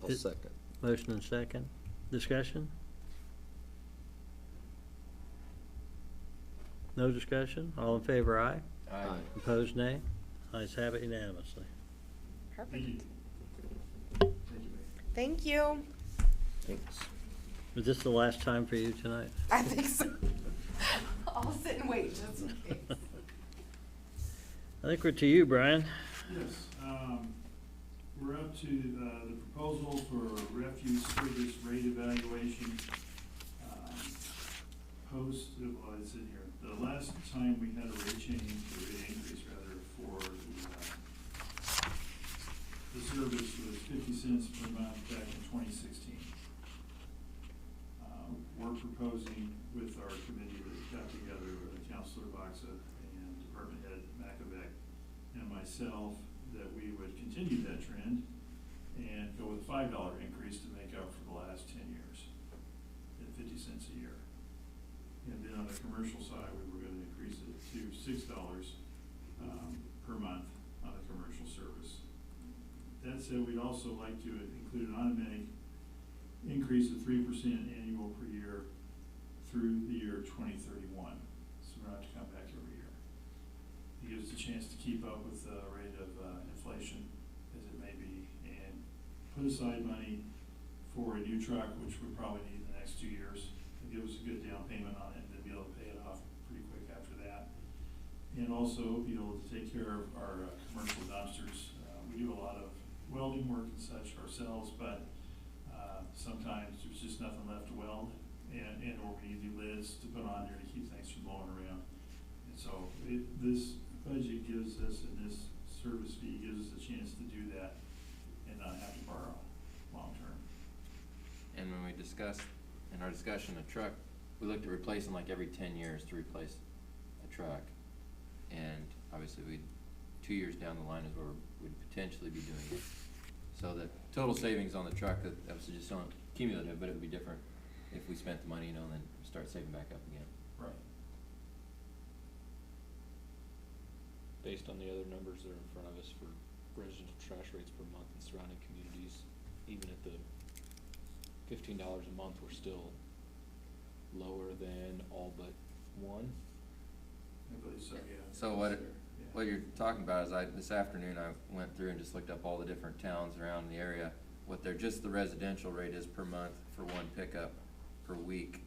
I'll second. Motion and second. Discussion? No discussion? All in favor, aye? Aye. Opposed, nay? Ayes have it unanimously. Perfect. Thank you, Mayor. Thank you. Thanks. Was this the last time for you tonight? I think so. I'll sit and wait just in case. I think we're to you, Brian. Yes, we're up to the proposal for refuse service rate evaluation. Well, it's in here. The last time we had a rate change, or rate increase rather, for the service was 50 cents per month back in 2016. We're proposing with our committee that got together, Councilor Baxa and Department Head Makovic and myself, that we would continue that trend and go with a $5 increase to make up for the last 10 years at 50 cents a year. And then on the commercial side, we were gonna increase it to $6 per month on the commercial service. That said, we'd also like to include an automatic increase of 3% annual per year through the year 2031. So we don't have to come back every year. It gives us a chance to keep up with the rate of inflation as it may be, and put aside money for a new truck, which we probably need in the next 2 years. It gives us a good down payment on it, and then be able to pay it off pretty quick after that. And also be able to take care of our commercial dumpsters. We do a lot of welding work and such ourselves, but sometimes there's just nothing left to weld, and or we need new lids to put on there to keep things from blowing around. And so this budget gives us, and this service fee gives us a chance to do that and not have to borrow long-term. And when we discussed, in our discussion, a truck, we looked at replacing like every 10 years to replace a truck. And obviously 2 years down the line is where we'd potentially be doing it. So the total savings on the truck, that was just not cumulative, but it would be different if we spent the money, and then start saving back up again. Right. Based on the other numbers that are in front of us for residential trash rates per month in surrounding communities, even at the $15 a month, we're still lower than all but one. I believe so, yeah. So what you're talking about is this afternoon I went through and just looked up all the different towns around the area, what just the residential rate is per month for one pickup per week.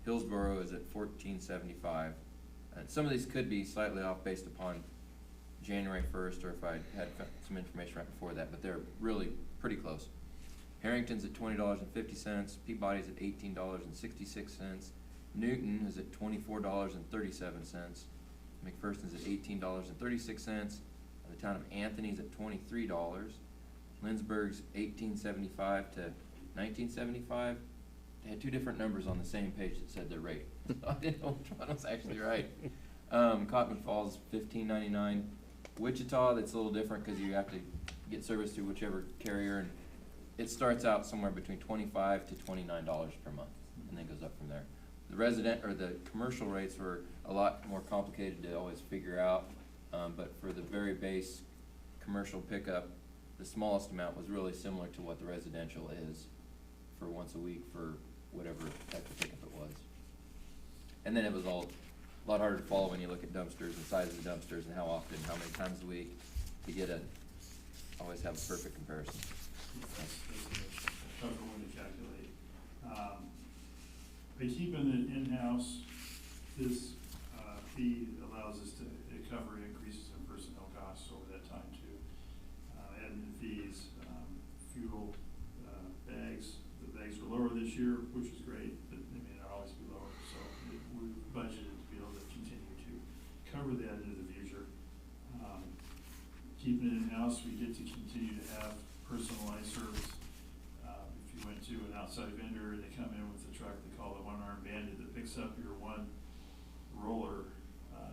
Hillsborough is at $14.75. And some of these could be slightly off based upon January 1st, or if I had some information right before that, but they're really pretty close. Harrington's at $20.50, Peabody's at $18.66, Newton is at $24.37, McPherson's at $18.36, the town of Anthony's at $23, Lindsborg's $18.75 to $19.75. They had two different numbers on the same page that said their rate. So I didn't know which one was actually right. Cotton Falls $15.99. Wichita, that's a little different because you have to get service through whichever carrier, and it starts out somewhere between $25 to $29 per month, and then goes up from there. The commercial rates were a lot more complicated to always figure out, but for the very base commercial pickup, the smallest amount was really similar to what the residential is for once a week for whatever type of pickup it was. And then it was all a lot harder to follow when you look at dumpsters and size of dumpsters and how often, how many times a week, to always have a perfect comparison. That's a tougher one to calculate. By keeping it in-house, this fee allows us to cover increases in personnel costs over that time too. Admin fees, fuel, bags. The bags were lower this year, which is great, but they may not always be lower. So we've budgeted to be able to continue to cover that into the future. Keeping it in-house, we get to continue to have personalized service. If you went to an outside vendor and they come in with a truck, they call it one-armed bandit that picks up your one roller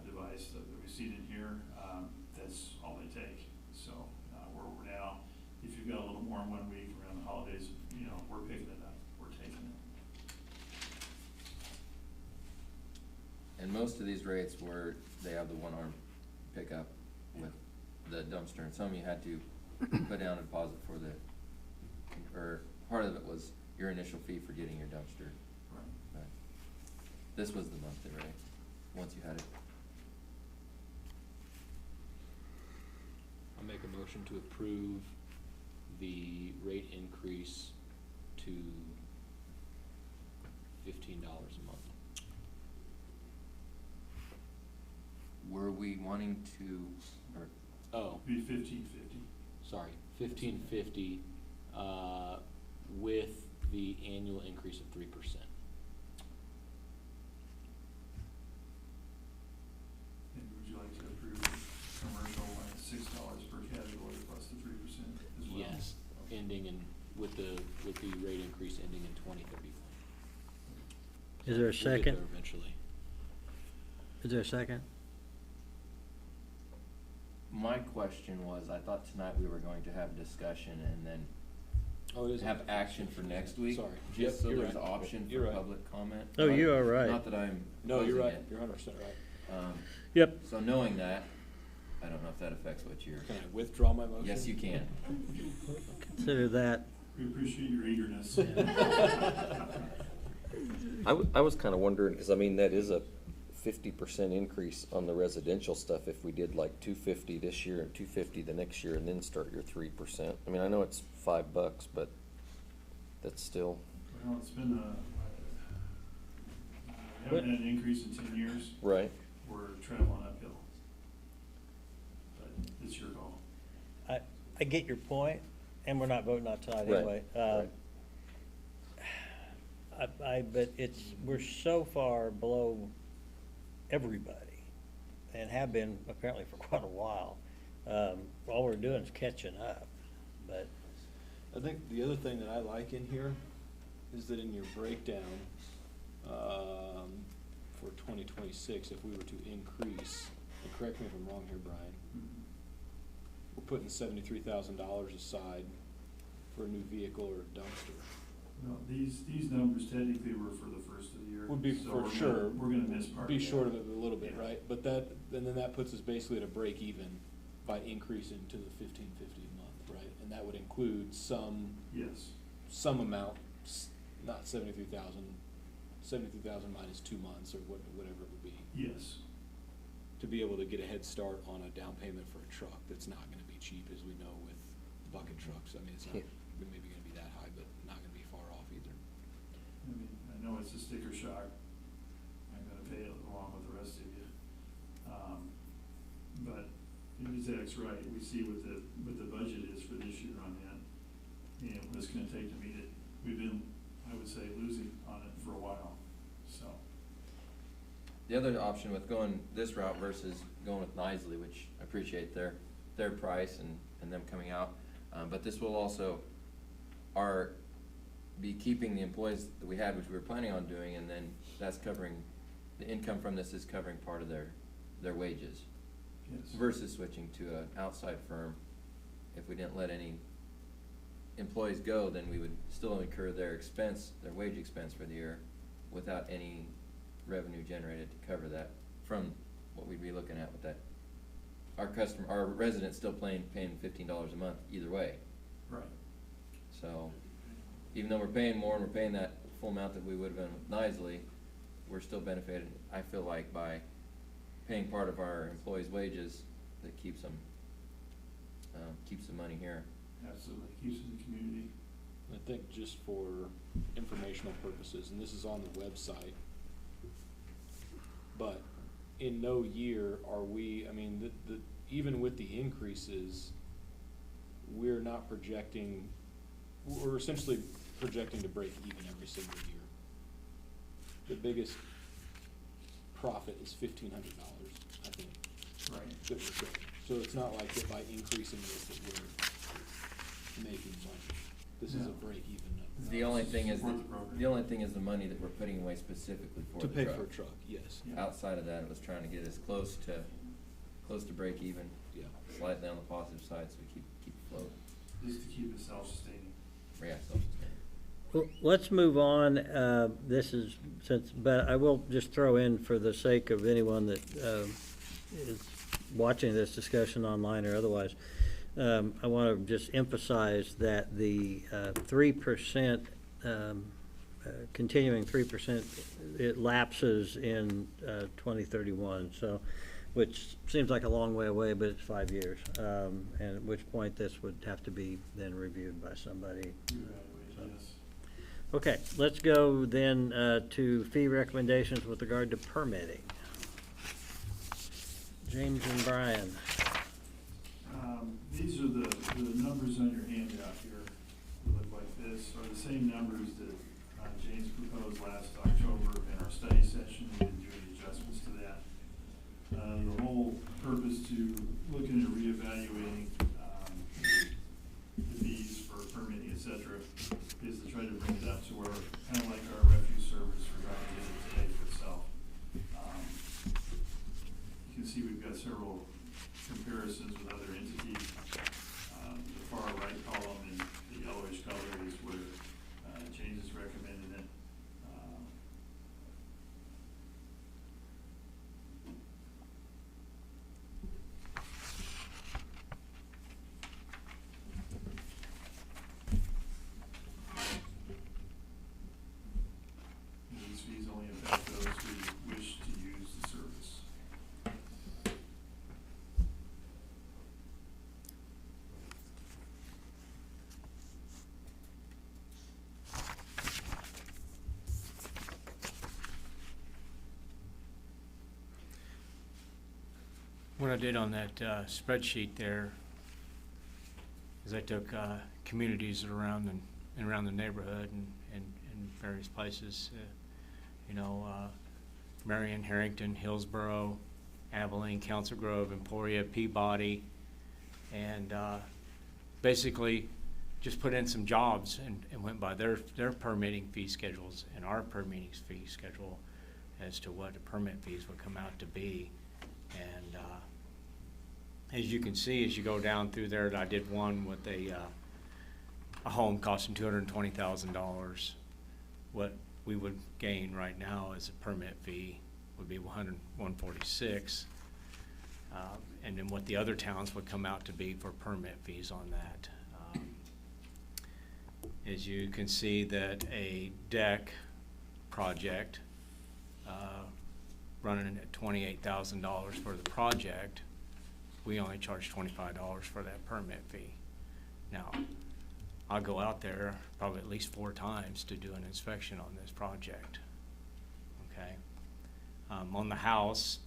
device that we've seen in here. That's all they take. So where we're now, if you've got a little more in 1 week around the holidays, we're picking it up, we're taking it. And most of these rates were, they have the one-arm pickup with the dumpster, and some you had to put down a deposit for or part of it was your initial fee for getting your dumpster. Right. But this was the monthly rate, once you had it. I'll make a motion to approve the rate increase to $15 a month. Were we wanting to, or Oh, Be $15.50. sorry, $15.50, with the annual increase of 3%. And would you like to approve commercial at $6 per category plus the 3% as well? Yes, ending with the rate increase ending in 2031. Is there a We'll get second? there eventually. Is there a second? my question was, I thought tonight we were going to have discussion and then Oh, it is. have action for next week. Sorry. Just Yep, so you're there's right. option You're for right. public comment. Oh, you are right. Not that I'm No, you're opposing right. it. You're 100% right. Yep. So knowing that, I don't know if that affects what you're. Can I withdraw my motion? Yes, you can. Consider that. We appreciate your eagerness. I was kind of wondering, because I mean, that is a 50% increase on the residential stuff if we did like $250 this year and $250 the next year and then start your 3%. I mean, I know it's $5, but that's still. Well, it's been we haven't had an increase in 10 years. Right. We're traveling uphill. But it's your call. I get your point, and we're not voting on it tonight Right, anyway. right. But we're so far below everybody and have been apparently for quite a while. All we're doing is catching up, but. I think the other thing that I like in here is that in your breakdown, for 2026, if we were to increase, and correct me if I'm wrong here, Brian, we're putting $73,000 aside for a new vehicle or a dumpster. No, these numbers technically were for the first of the year. Would be so for we're sure. Gonna, we're gonna miss part Be of that. short of it a little bit, Yeah. right? But that, and then that puts us basically at a break even by increasing to the $15.50 a month, right? And that would include some. Yes. Some amount, not 73,000, 73,000 minus 2 months or whatever it would be. Yes. To be able to get a head start on a down payment for a truck that's not gonna be cheap, as we know with bucket trucks. I mean, it's not maybe gonna be that high, but not gonna be far off either. I mean, I know it's a sticker shock. I'm gonna pay it along with the rest of you. But Zach's right. We see what the budget is for this year on that, and what it's gonna take to meet it. We've been, I would say, losing on it for a while, so. The other option with going this route versus going with Nisley, which I appreciate their price and them coming out, but this will also be keeping the employees that we had, which we were planning on doing, and then that's covering, the income from this is covering part of their wages. Yes. Versus switching to an outside firm. If we didn't let any employees go, then we would still incur their expense, their wage expense for the year, without any revenue generated to cover that from what we'd be looking at with that. Our residents still paying $15 a month either way. Right. So, even though we're paying more and we're paying that full amount that we would have been with Nisley, we're still benefited, I feel like, by paying part of our employees' wages that keeps the money here. Absolutely, keeps it in the community. I think just for informational purposes, and this is on the website, but in no year are we, I mean, even with the increases, we're not projecting, we're essentially projecting to break even every single year. The biggest profit is $1,500, I think. Right. That we're showing. So it's not like that by increasing this that we're making money. This is a break even number. The only thing is, Support the program. the only thing is the money that we're putting away specifically for To the pay truck. for a truck, yes. Yeah. Outside of that, it was trying to get us close to break even. Yeah. Slightly on the positive side, so we keep afloat. Just to keep it self-sustaining. Yeah, self-sustaining. Well, let's move on. But I will just throw in, for the sake of anyone that is watching this discussion online or otherwise, I want to just emphasize that the 3%, continuing 3%, it lapses in 2031. So, which seems like a long way away, but it's 5 years. And at which point this would have to be then reviewed by somebody. Evaluated, yes. Okay, let's go then to fee recommendations with regard to permitting. James and Brian. These are the numbers on your handout here. They look like this, are the same numbers that James proposed last October in our study session. We didn't do any adjustments to that. The whole purpose to looking at reevaluating the fees for permitting, et cetera, is to try to bring it up to where, kind of like our refuse service, we're trying to get it to pay for itself. You can see we've got several comparisons with other entities. The far right column in the yellowish color is where James is recommending it. These fees only affect those who wish to use the service. What I did on that spreadsheet there is I took communities around the neighborhood and various places, Marion, Harrington, Hillsborough, Abilene, Council Grove, Emporia, Peabody, and basically just put in some jobs and went by their permitting fee schedules and our permitting fee schedule as to what the permit fees would come out to be. And as you can see, as you go down through there, I did one with a home costing $220,000. What we would gain right now as a permit fee would be $146, and then what the other towns would come out to be for permit fees on that. As you can see, that a deck project running at $28,000 for the project, we only charge $25 for that permit fee. Now, I'll go out there probably at least 4 times to do an inspection on this project. Okay. On the house,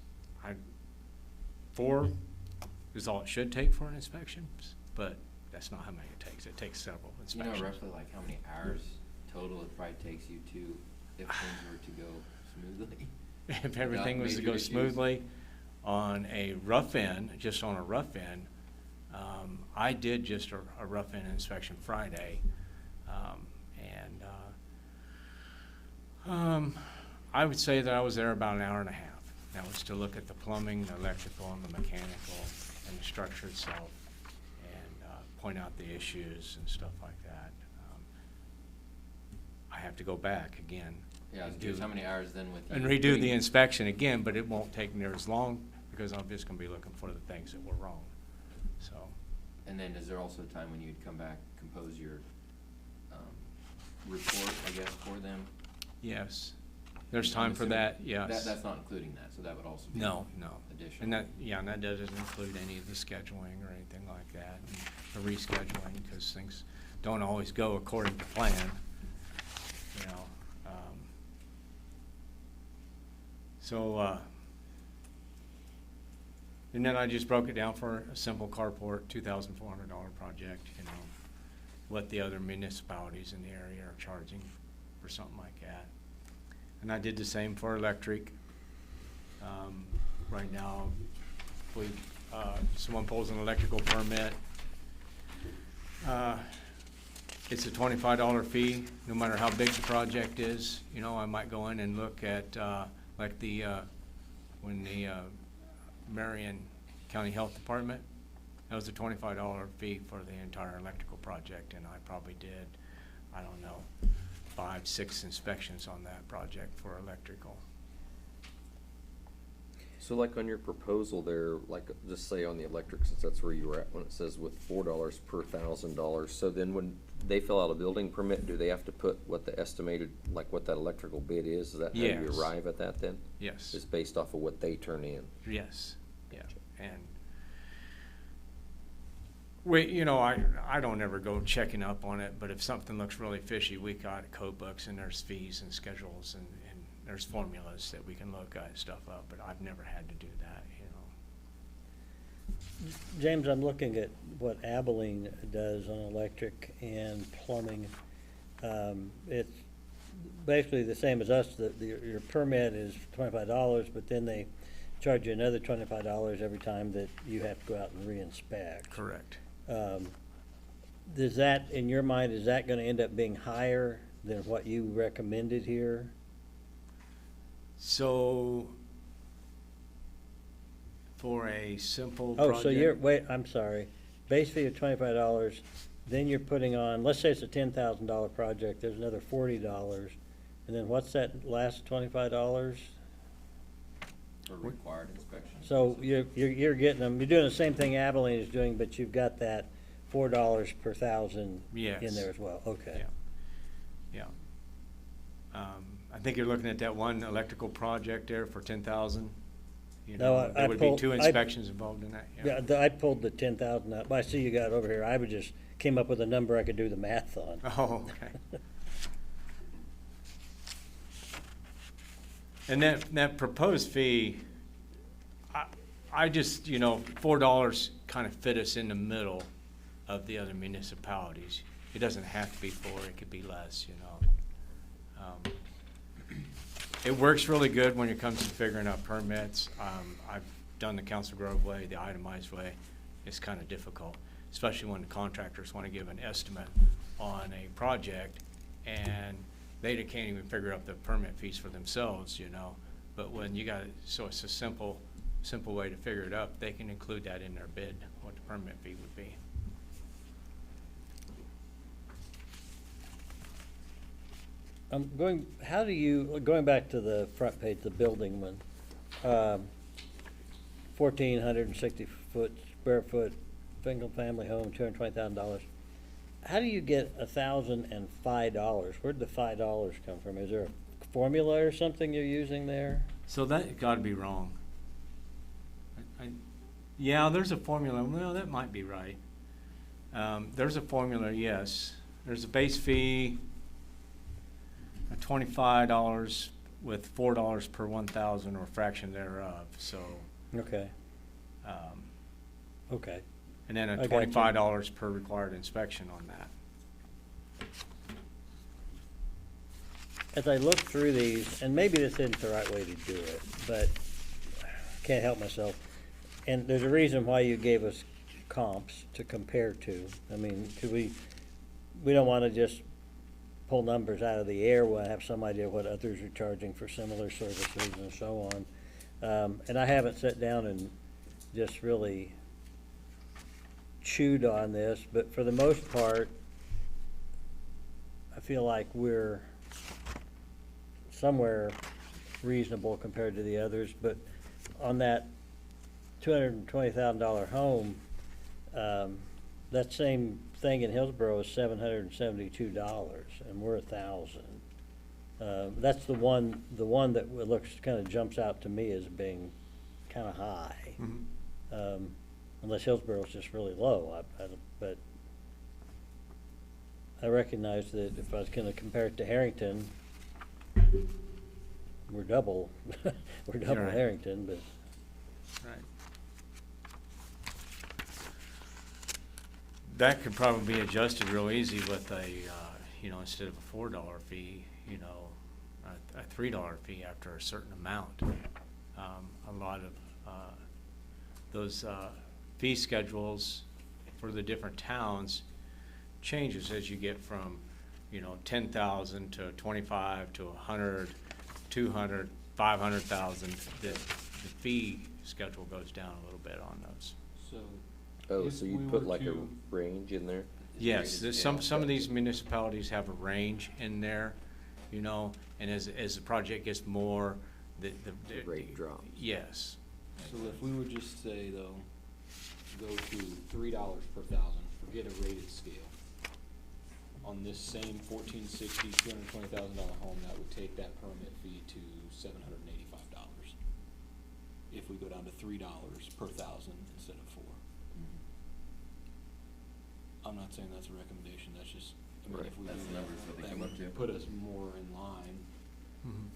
4 is all it should take for an inspection, but that's not how many it takes. It takes several You know inspections. roughly like how many hours total it probably takes you to, if things were to go smoothly? If everything Without was to major go issues? smoothly, on a rough end, just on a rough end, I did just a rough end inspection Friday, and I would say that I was there about an hour and a half. That was to look at the plumbing, the electrical, and the mechanical, and the structure itself, and point out the issues and stuff like that. I have to go back again. Yeah, I was and curious do- how many hours then with you? and redo the inspection again, but it won't take near as long because I'm just gonna be looking for the things that were wrong, so. And then is there also a time when you'd come back, compose your, report, I guess, for them? Yes, there's I'm time for assuming that, yes. That's not including that, so that would also be No. additional. And that, yeah, and that doesn't include any of the scheduling or anything like that, and the rescheduling, because things don't always go according to plan, you know. And then I just broke it down for a simple carport, $2,400 project, you know, what the other municipalities in the area are charging for something like that. And I did the same for electric. Right now, we, someone pulls an electrical permit, it's a $25 fee, no matter how big the project is. You know, I might go in and look at, like when the Marion County Health Department, that was a $25 fee for the entire electrical project, and I probably did, I don't know, 5, 6 inspections on that project for electrical. So like on your proposal there, like just say on the electric, since that's where you were at, when it says with $4 per $1,000, so then when they fill out a building permit, do they have to put what the estimated, like what that electrical bid is? Is that how you Yes. arrive at that then? Yes. It's based off of what they turn in? Yes, yeah, Gotcha. and you know, I don't ever go checking up on it, but if something looks really fishy, we got code books and there's fees and schedules and there's formulas that we can look at stuff up, but I've never had to do that, you know. James, I'm looking at what Abilene does on electric and plumbing. It's basically the same as us, your permit is $25, but then they charge you another $25 every time that you have to go out and re-inspect. Correct. Does that, in your mind, is that gonna end up being higher than what you recommended here? So, for a simple Oh, project. so wait, I'm sorry, base fee of $25, then you're putting on, let's say it's a $10,000 project, there's another $40, and then what's that last $25? For required inspection. So you're getting them, you're doing the same thing Abilene is doing, but you've got that $4 per thousand Yes. in there as well, okay. Yeah. I think you're looking at that one electrical project there for 10,000. You No, know, there would be 2 inspections involved in that, yeah. Yeah, I pulled the 10,000 out, but I see you got it over here, I would just came up with a number I could do the math on. Oh, okay. And that proposed fee, I just, you know, $4 kind of fit us in the middle of the other municipalities. It doesn't have to be 4, it could be less, you know. It works really good when it comes to figuring out permits. done the Council Grove way, the itemized way, it's kind of difficult, especially when the contractors want to give an estimate on a project and they can't even figure out the permit fees for themselves, you know. But when you got, so it's a simple way to figure it up, they can include that in their bid, what the permit fee would be. Going back to the front page, the building one, 1,460 square foot, single family home, $220,000. How do you get $1,005? Where'd the $5 come from? Is there a formula or something you're using there? So that got to be wrong. Yeah, there's a formula. Well, that might be right. There's a formula, yes. There's a base fee of $25 with $4 per 1,000 or a fraction thereof. So. Okay. Okay. And then a I got you. $25 per required inspection on that. As I look through these, and maybe this isn't the right way to do it, but can't help myself. And there's a reason why you gave us comps to compare to. I mean, we don't want to just pull numbers out of the air. We'll have some idea what others are charging for similar services and so on. And I haven't sat down and just really chewed on this, but for the most part, I feel like we're somewhere reasonable compared to the others. But on that $220,000 home, that same thing in Hillsborough is $772, and we're $1,000. That's the one that looks kind of jumps out to me as being kind of high. Mm-hmm. Unless Hillsborough's just really low, but I recognize that if I was going to compare it to Harrington, we're double, we're double Right. Harrington, but. Right. That could probably be adjusted real easy with a, instead of a $4 fee, a $3 fee after a certain amount. A lot of those fee schedules for the different towns changes as you get from, 10,000 to 25 to 100, 200, 500,000. The fee schedule goes down a little bit on those. So. Oh, if so you we put were like a to- range in there? Yes, there's some of these municipalities have a range in there, and as the project gets more, the rate drops. Yes. So if we would just say though, go to $3 per thousand, forget a rated scale. On this same 1,460, $220,000 home, that would take that permit fee to $785. If we go down to $3 per thousand instead of $4. I'm not saying that's a recommendation, that's just, Right. if we That's do the numbers that they that come up to. would put us more in line. Mhm.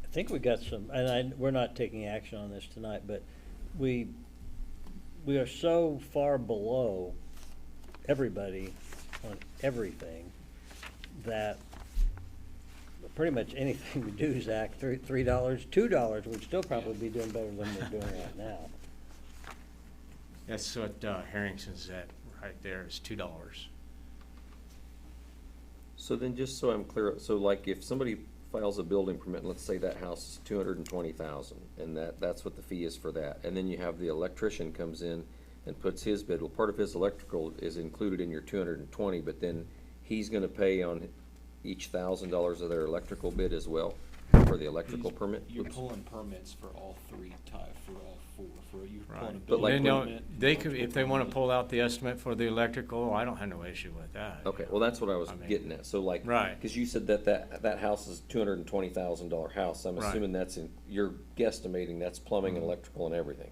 I think we got some, and we're not taking action on this tonight, but we are so far below everybody on everything that pretty much anything we do is act $3, $2, we'd still probably be doing better than we're doing right now. That's what Harrington's at right there is $2. So then, just so I'm clear, so like if somebody files a building permit, let's say that house is 220,000, and that's what the fee is for that, and then you have the electrician comes in and puts his bid, well, part of his electrical is included in your 220, but then he's gonna pay on each $1,000 of their electrical bid as well, for the electrical permit? You're Oops. pulling permits for all three for all four, you're pulling a Right. But like building They permit. they could, if they wanna pull out the estimate for the electrical, I don't have no issue with that. Okay, well, that's what I was I mean, getting at, so like, Right. cause you said that house is $220,000 house, I'm Right. assuming you're guesstimating that's plumbing and Mhm. electrical and everything.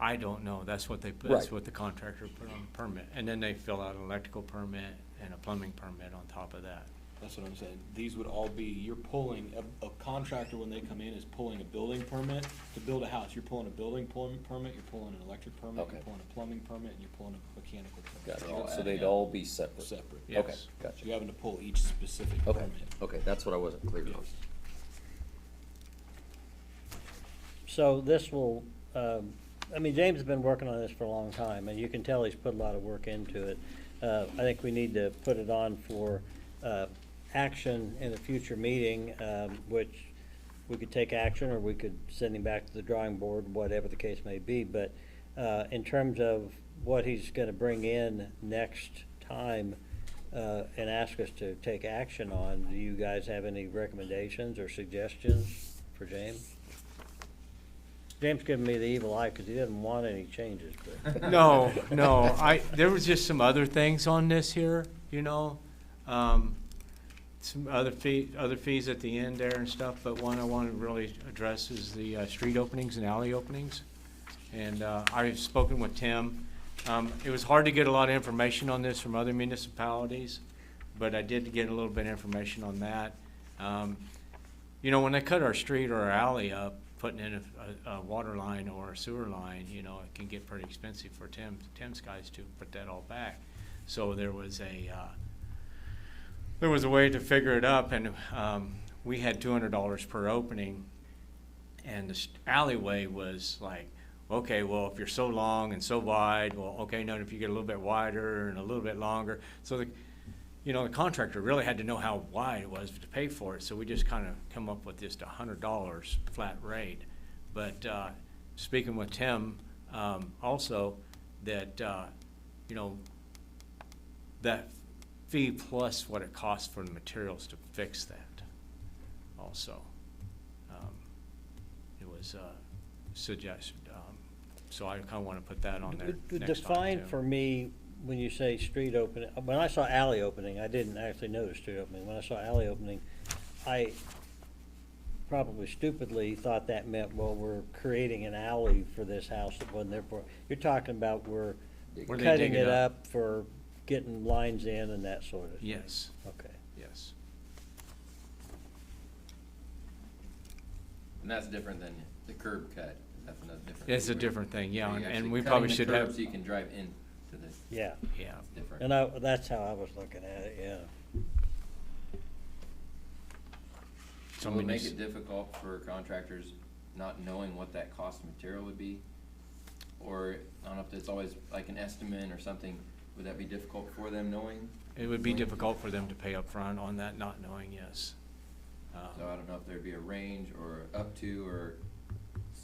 I don't know, that's what that's Right. what the contractor put on the permit, and then they fill out an electrical permit and a plumbing permit on top of that. That's what I'm saying. These would all be, you're pulling, a contractor when they come in is pulling a building permit to build a house. You're pulling a building permit, you're pulling an electric permit, Okay. you're pulling a plumbing permit, and you're pulling a mechanical permit. They're all Gotcha, so adding they'd up all be separate? Separate. Yes. Okay, gotcha. You're having to pull each specific Okay, permit. okay, that's what I wasn't clear on. Yes. So this will I mean, James has been working on this for a long time, and you can tell he's put a lot of work into it. I think we need to put it on for action in a future meeting, which we could take action, or we could send him back to the drawing board, whatever the case may be. But in terms of what he's gonna bring in next time, and ask us to take action on, do you guys have any recommendations or suggestions for James? James giving me the evil eye because he doesn't want any changes, but. No, there was just some other things on this here, you know, some other fees at the end there and stuff, but one I want to really address is the street openings and alley openings. And I've spoken with Tim. It was hard to get a lot of information on this from other municipalities, but I did get a little bit of information on that. You know, when they cut our street or our alley up, putting in a water line or a sewer line, you know, it can get pretty expensive for Tim's guys to put that all back. So there was a way to figure it up, and we had $200 per opening, and the alleyway was like, okay, well, if you're so long and so wide, well, okay, no, if you get a little bit wider and a little bit longer. So the contractor really had to know how wide it was to pay for it, so we just kind of come up with just $100 flat rate. But speaking with Tim, also, that, you know, that fee plus what it costs for the materials to fix that also. It was suggested, so I kind of want to put that on there next time, Define too. for me, when you say street opening, when I saw alley opening, I didn't actually notice street opening. When I saw alley opening, I probably stupidly thought that meant, well, we're creating an alley for this house that wasn't there for. You're talking about we're Where they cutting dig it it up for getting lines in and that sort of thing. Yes. Okay. Yes. And that's different than the curb cut. That's another different. It's a thing. different thing, yeah, Where you're and actually we cutting probably the should curb have. So you can drive into the. Yeah. Yeah. It's different. And that's how I was looking at it, yeah. So will it make it difficult for contractors not knowing what that cost of material would be? Or, I don't know if it's always like an estimate or something, would that be difficult for them knowing? It would be difficult for them to pay up front on that, not knowing, yes. So I don't know if there'd be a range or up to, or.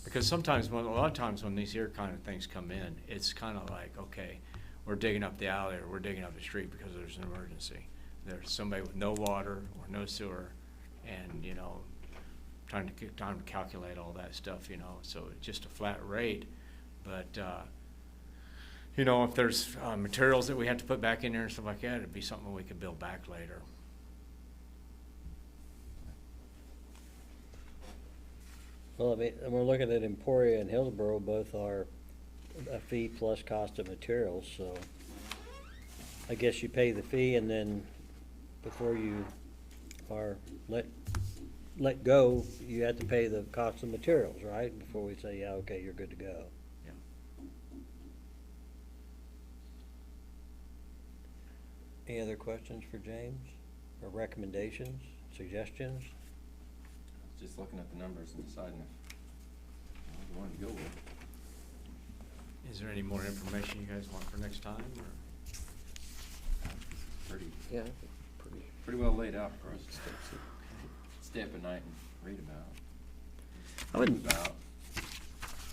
Because sometimes, a lot of times when these here kind of things come in, it's kind of like, okay, we're digging up the alley or we're digging up the street because there's an emergency. There's somebody with no water or no sewer, and, you know, trying to calculate all that stuff, you know, so it's just a flat rate. But, you know, if there's materials that we have to put back in there and stuff like that, it'd be something we could build back later. Well, I mean, and we're looking at Emporia and Hillsborough, both are a fee plus cost of materials, so I guess you pay the fee and then before you are let go, you have to pay the cost of materials, right? Before we say, yeah, okay, you're good to go. Yeah. Any other questions for James, or recommendations, suggestions? Just looking at the numbers and deciding if you wanted to go with. Is there any more information you guys want for next time, or? Pretty. Yeah, Pretty well laid out for us to stay up at night and read about. I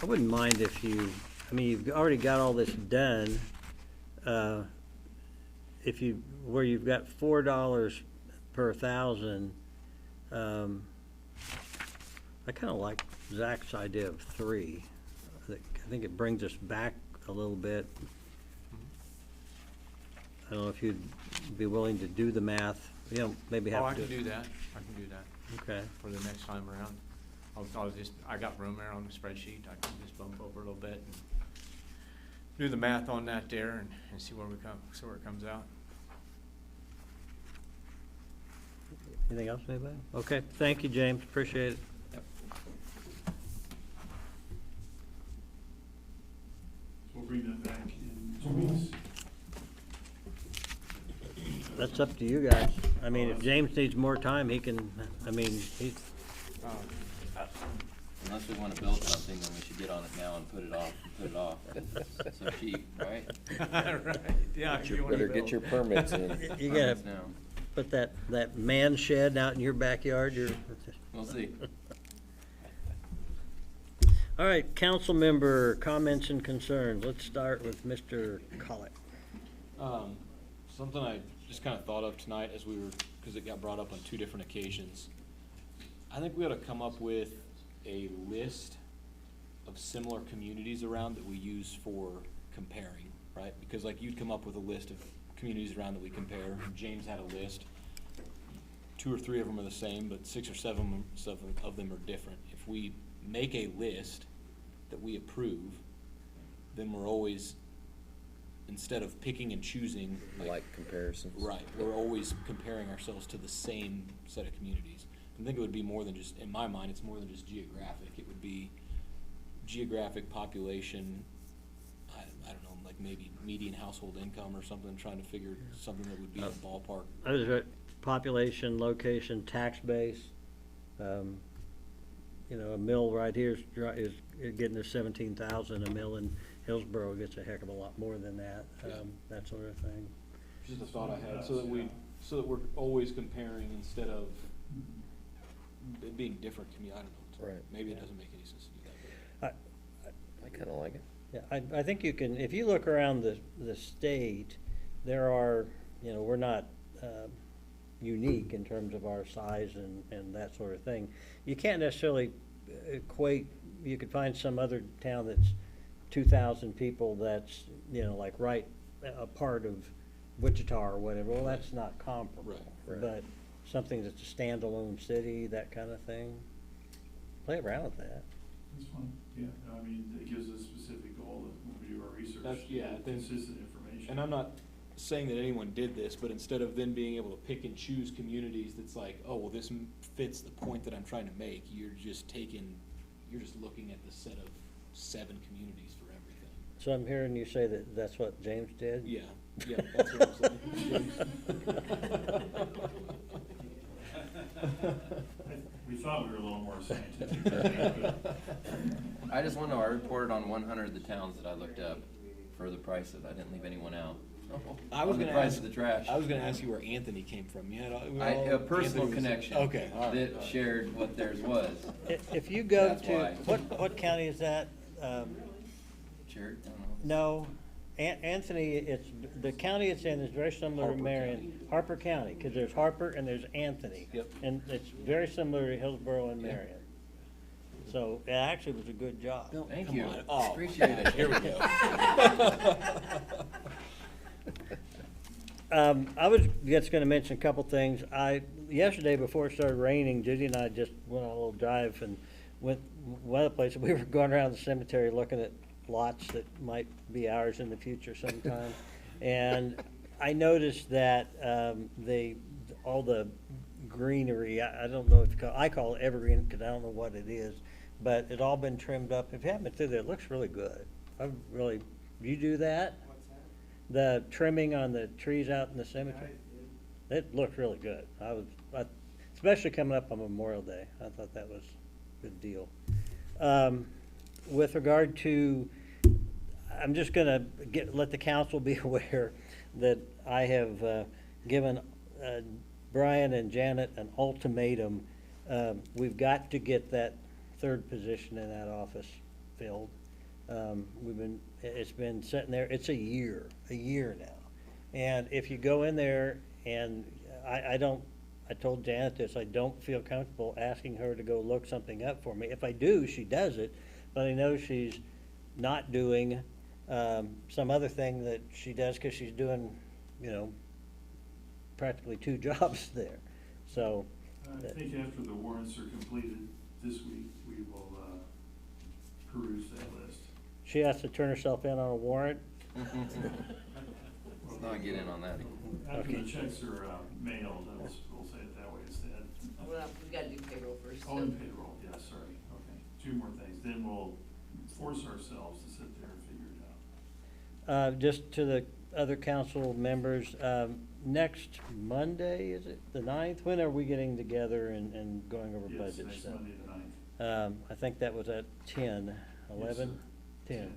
wouldn't mind if I mean, you've already got all this done, where you've got $4 per 1,000, I kind of like Zach's idea of 3. I think it brings us back a little bit. I don't know if you'd be willing to do the math, you know, maybe have to. I can do that. I can do that. Okay. For the next time around. I got room there on the spreadsheet. I can just bump over a little bit and do the math on that there and see where it comes out. Anything else, anybody? Okay, thank you, James, appreciate it. Yep. We'll bring that back in 2 weeks. That's up to you guys. I mean, if James needs more time, he can, I mean, he's, Unless unless we wanna build something, then we should get on it now and put it off and put it off. It's so cheap, right? Right, yeah. if you wanna Better get build. your permits in. You gotta Permits now. put that man shed out in your backyard, We'll see. All right, council member comments and concerns. Let's start with Mr. Collett. Something I just kind of thought of tonight as we were, because it got brought up on 2 different occasions. I think we ought to come up with a list of similar communities around that we use for comparing, right? Because like you'd come up with a list of communities around that we compare. James had a list. 2 or 3 of them are the same, but 6 or 7 of them are different. If we make a list that we approve, then we're always, instead of picking and choosing, Like comparisons. right, we're always comparing ourselves to the same set of communities. I think it would be more than just, in my mind, it's more than just geographic. It would be geographic, population, I don't know, like maybe median household income or something, trying to figure something that would be a ballpark. I was right, population, location, tax base. You know, a mill right here is getting to 17,000. A mill in Hillsborough gets a heck of a lot more than that. That sort of thing. Just a thought I had, so that we're always comparing instead of it being different community. I don't know. Right. Maybe it doesn't make any sense to do that. I kinda like it. Yeah, I think you can, if you look around the state, there are, you know, we're not unique in terms of our size and that sort of thing. You can't necessarily equate, you could find some other town that's 2,000 people that's, you know, like right a part of Wichita or whatever. Well, that's not comparable. Right. But something that's a standalone city, that kind of thing, play around with that. That's fine, yeah, I mean, it gives us a specific goal that when we do our research, That's- yeah, I think- consistent information. And I'm not saying that anyone did this, but instead of then being able to pick and choose communities that's like, oh, well, this fits the point that I'm trying to make, you're just looking at the set of 7 communities for everything. So I'm hearing you say that that's what James did? Yeah, that's what I'm saying. We thought we were a little more scientific. I just want to know, I reported on 100 of the towns that I looked up for the prices. I didn't leave anyone out. I was On the gonna price ask of the trash. I was gonna ask you where Anthony came from. You had A personal Anthony was- connection. Okay, all right. That shared what theirs was. If you go That's to, why. what county is that? Shared, I don't know. No, Anthony, it's, the county it's in is very similar to Harper Marion. County. Harper County, because there's Harper and there's Anthony. Yep. And it's very similar to Hillsborough and Yeah. Marion. So it actually was a good job. Thank Come you. on. Oh, Appreciate it. Here we go. I was just gonna mention a couple things. Yesterday before it started raining, Judy and I just went on a little drive and went, one of the places, we were going around the cemetery looking at lots that might be ours in the future sometime. And I noticed that, all the greenery, I don't know if I call it evergreen because I don't know what it is, but it all been trimmed up. If you haven't been through there, it looks really good. You do that? What's that? The trimming on the trees out in the cemetery? It looked really good. Especially coming up on Memorial Day. I thought that was a good deal. With regard to, I'm just gonna let the council be aware that I have given Brian and Janet an ultimatum. We've got to get that 3rd position in that office filled. It's been sitting there, it's a year now. And if you go in there and I told Janet this, I don't feel comfortable asking her to go look something up for me. If I do, she does it, but I know she's not doing some other thing that she does because she's doing, you know, practically 2 jobs there. So. I think after the warrants are completed this week, we will peruse that list. She has to turn herself in on a warrant? Let's not get in on that. After Okay. the checks are mailed, we'll say it that way instead. Well, we've gotta do payroll first. Oh, and payroll, yeah, sorry, okay. 2 more things, then we'll force ourselves to sit there and figure it out. Just to the other council members, next Monday, is it the 9th? When are we getting together and going over Yes, budget next stuff? Monday the 9th. I think that was at 10, 11, sir. 10.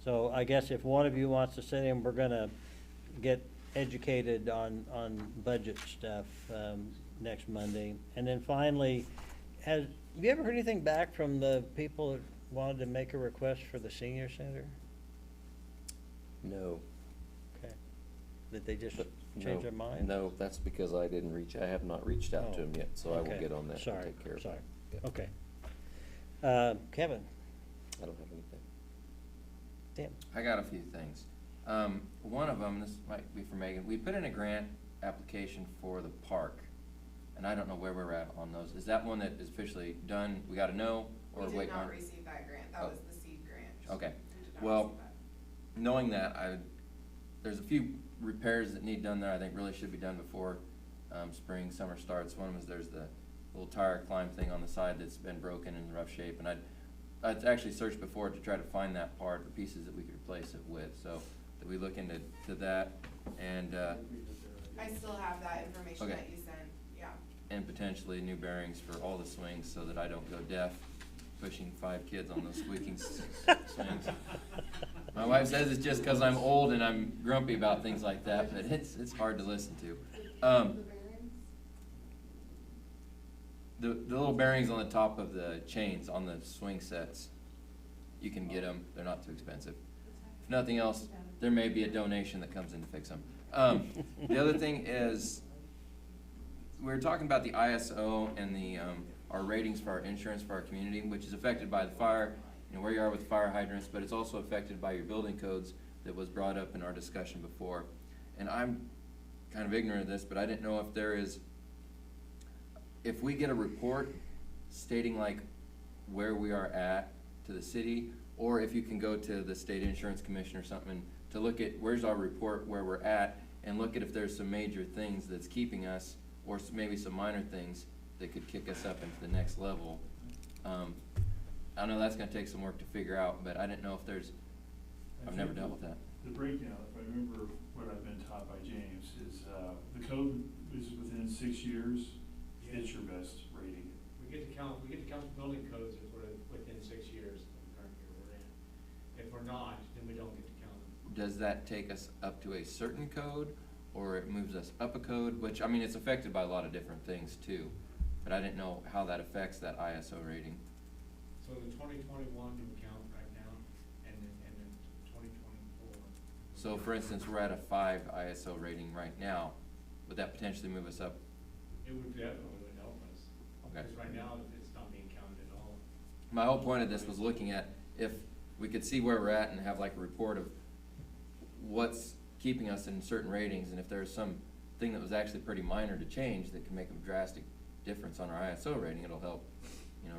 So I guess if one of you wants to sit in, we're gonna get educated on budget stuff, next Monday. And then finally, have you ever heard anything back from the people that wanted to make a request for the senior center? No. Okay. Did they just But change no, their mind? No, that's because I have not reached out to Oh, him yet, so I will okay. get on that and Sorry, take care of it. sorry. Yeah. Okay. Kevin? I don't have anything. Tim? I got a few things. One of them, this might be for Megan, we put in a grant application for the park, and I don't know where we're at on those. Is that one that is officially done, we gotta know, or We wait did on? not receive that grant, that Oh. was the seed grant. Okay. We did not Well, receive that. knowing that, there's a few repairs that need done there, I think really should be done before, spring, summer starts. One was there's the little tire climb thing on the side that's been broken and in rough shape, and I'd actually searched before to try to find that part, the pieces that we could replace it with, so that we look into that, and, I still have that information Okay. that you sent, yeah. and potentially new bearings for all the swings so that I don't go deaf pushing 5 kids on those squeaking swings. My wife says it's just because I'm old and I'm grumpy about things like that, but it's hard to listen to. The little bearings on the top of the chains on the swing sets, you can get them. They're not too expensive. If nothing else, there may be a donation that comes in to fix them. The other thing is, we were talking about the ISO and the our ratings for our insurance for our community, which is affected by the fire, where you are with fire hydrants, but it's also affected by your building codes that was brought up in our discussion before. And I'm kind of ignorant of this, but I didn't know if we get a report stating like where we are at to the city, or if you can go to the state insurance commission or something to look at where's our report, where we're at, and look at if there's some major things that's keeping us, or maybe some minor things that could kick us up into the next level. I know that's gonna take some work to figure out, but I didn't know if I've never dealt with that. The breakdown, if I remember what I've been taught by James, is, the code is within 6 years, it's your best rating. We get to count building codes if we're within 6 years of the current year we're in. If we're not, then we don't get to count them. Does that take us up to a certain code, or it moves us up a code? Which, I mean, it's affected by a lot of different things too, but I didn't know how that affects that ISO rating. So the 2021 we count right now, and then 2024. So for instance, we're at a 5 ISO rating right now. Would that potentially move us up? It would definitely help us. Okay. Because right now, it's not being counted at all. My whole point of this was looking at if we could see where we're at and have like a report of what's keeping us in certain ratings, and if there's some thing that was actually pretty minor to change that can make a drastic difference on our ISO rating, it'll help,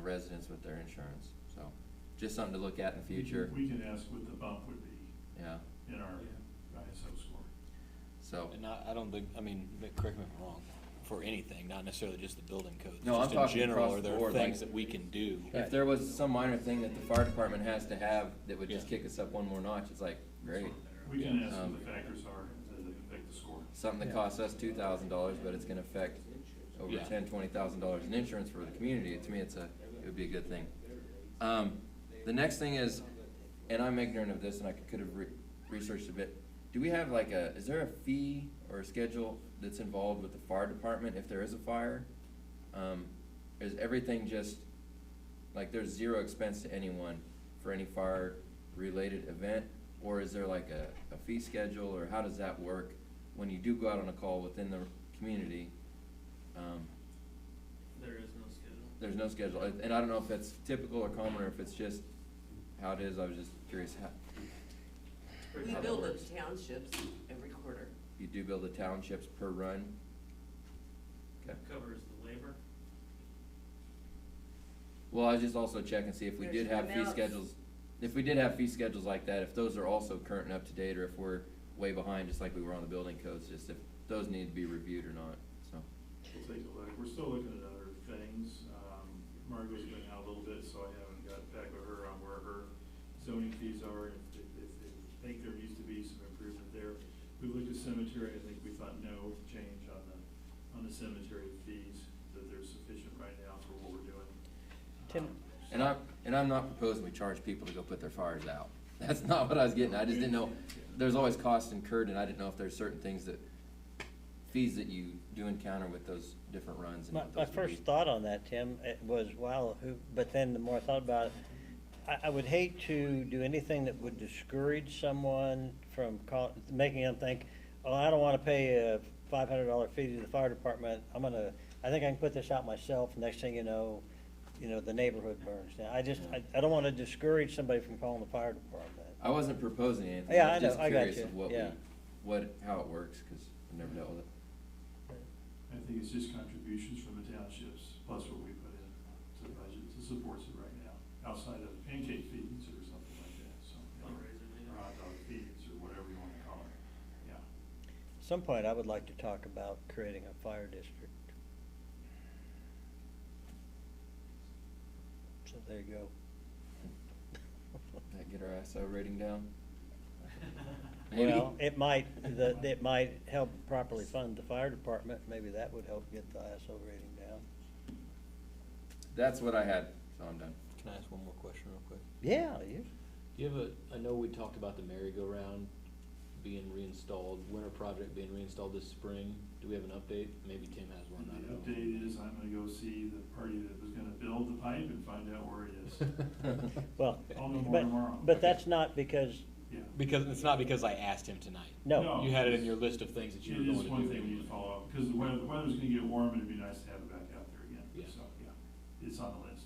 residents with their insurance. So, just something to look at in the future. We can ask what the bump would be. Yeah. In our ISO score. So. And I don't think, correct me if I'm wrong, for anything, not necessarily just the building codes. No, just I'm talking in general, across are the there board, things like- that we can do? If there was some minor thing that the fire department has to have that would just kick us up one more notch, it's like, great. We can ask what the factors are that affect the score. Something that costs us $2,000, but it's gonna affect over Yeah. $10,000-$20,000 in insurance for the community. To me, it would be a good thing. The next thing is, and I'm ignorant of this, and I could have researched a bit. Do we have is there a fee or a schedule that's involved with the fire department if there is a fire? Is everything just, there's zero expense to anyone for any fire-related event? Or is there like a fee schedule, or how does that work when you do go out on a call within the community? There is no schedule. There's no schedule, and I don't know if it's typical or common, or if it's just how it is. I was just curious how. We how that build works. the townships every quarter. You do build the townships per run? Okay. Covers the labor. Well, I was just also checking, see if we did have fee schedules, if we did have fee schedules like that, if those are also current and up to date, or if we're way behind, just like we were on the building codes, just if those need to be reviewed or not, so. We'll take a look. We're still looking at other things. Margot's been out a little bit, so I haven't got back with her on where her zoning fees are. If they think there needs to be some improvement there. We looked at cemetery, I think we thought no change on the cemetery fees, that they're sufficient right now for what we're doing. Tim, And I'm not proposing we charge people to go put their fires out. That's not what I was getting. I just didn't know, there's always costs incurred, and I didn't know if there's certain things that, fees that you do encounter with those different runs. And My what those would first be. thought on that, Tim, it was, wow, but then the more I thought about it, I would hate to do anything that would discourage someone from making them think, oh, I don't wanna pay a $500 fee to the fire department, I think I can put this out myself, next thing you know, the neighborhood burns down. I don't wanna discourage somebody from calling the fire department. I wasn't proposing anything. Yeah, I I was know, just I got curious you, of yeah. how it works, because I've never dealt with it. I think it's just contributions from the townships, plus what we put in to the budget to support it right now, outside of pancake feeds or something like that, so. Or hot dog feeds, or whatever you wanna call it, yeah. At some point, I would like to talk about creating a fire district. So there you go. That get our ISO rating down? Well, it might help properly fund the fire department, maybe that would help get the ISO rating down. That's what I had, so I'm done. Can I ask one more question real quick? Yeah, Do you have I know we talked about the merry-go-round being reinstalled, winter project being reinstalled this spring. Do we have an update? Maybe Tim has one. I The don't know. update is I'm gonna go see the party that was gonna build the pipe and find out where it is. well, I'll know more tomorrow. but that's not because, Yeah. Because, it's not because I asked him tonight. no. You had it in your list of things that you were It going is to do. one thing we need to follow up, because the weather's gonna get warm, and it'd be nice to have it back out there again. Yeah. So, yeah, it's on the list.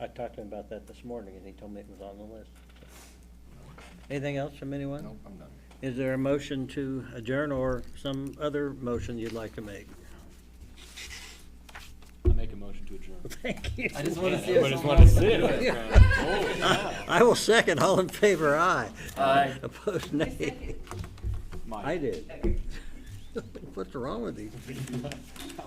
I talked to him about that this morning, and he told me it was on the list. Anything else from anyone? Nope, I'm done. Is there a motion to adjourn or some other motion you'd like to make? I make a motion to adjourn. Thank you. I just wanna see I if just someone wanted to else see would it. do it. Oh, yeah. I will second, all in favor, aye. Aye. Opposed, nay. Mike. I did. What's wrong with these people?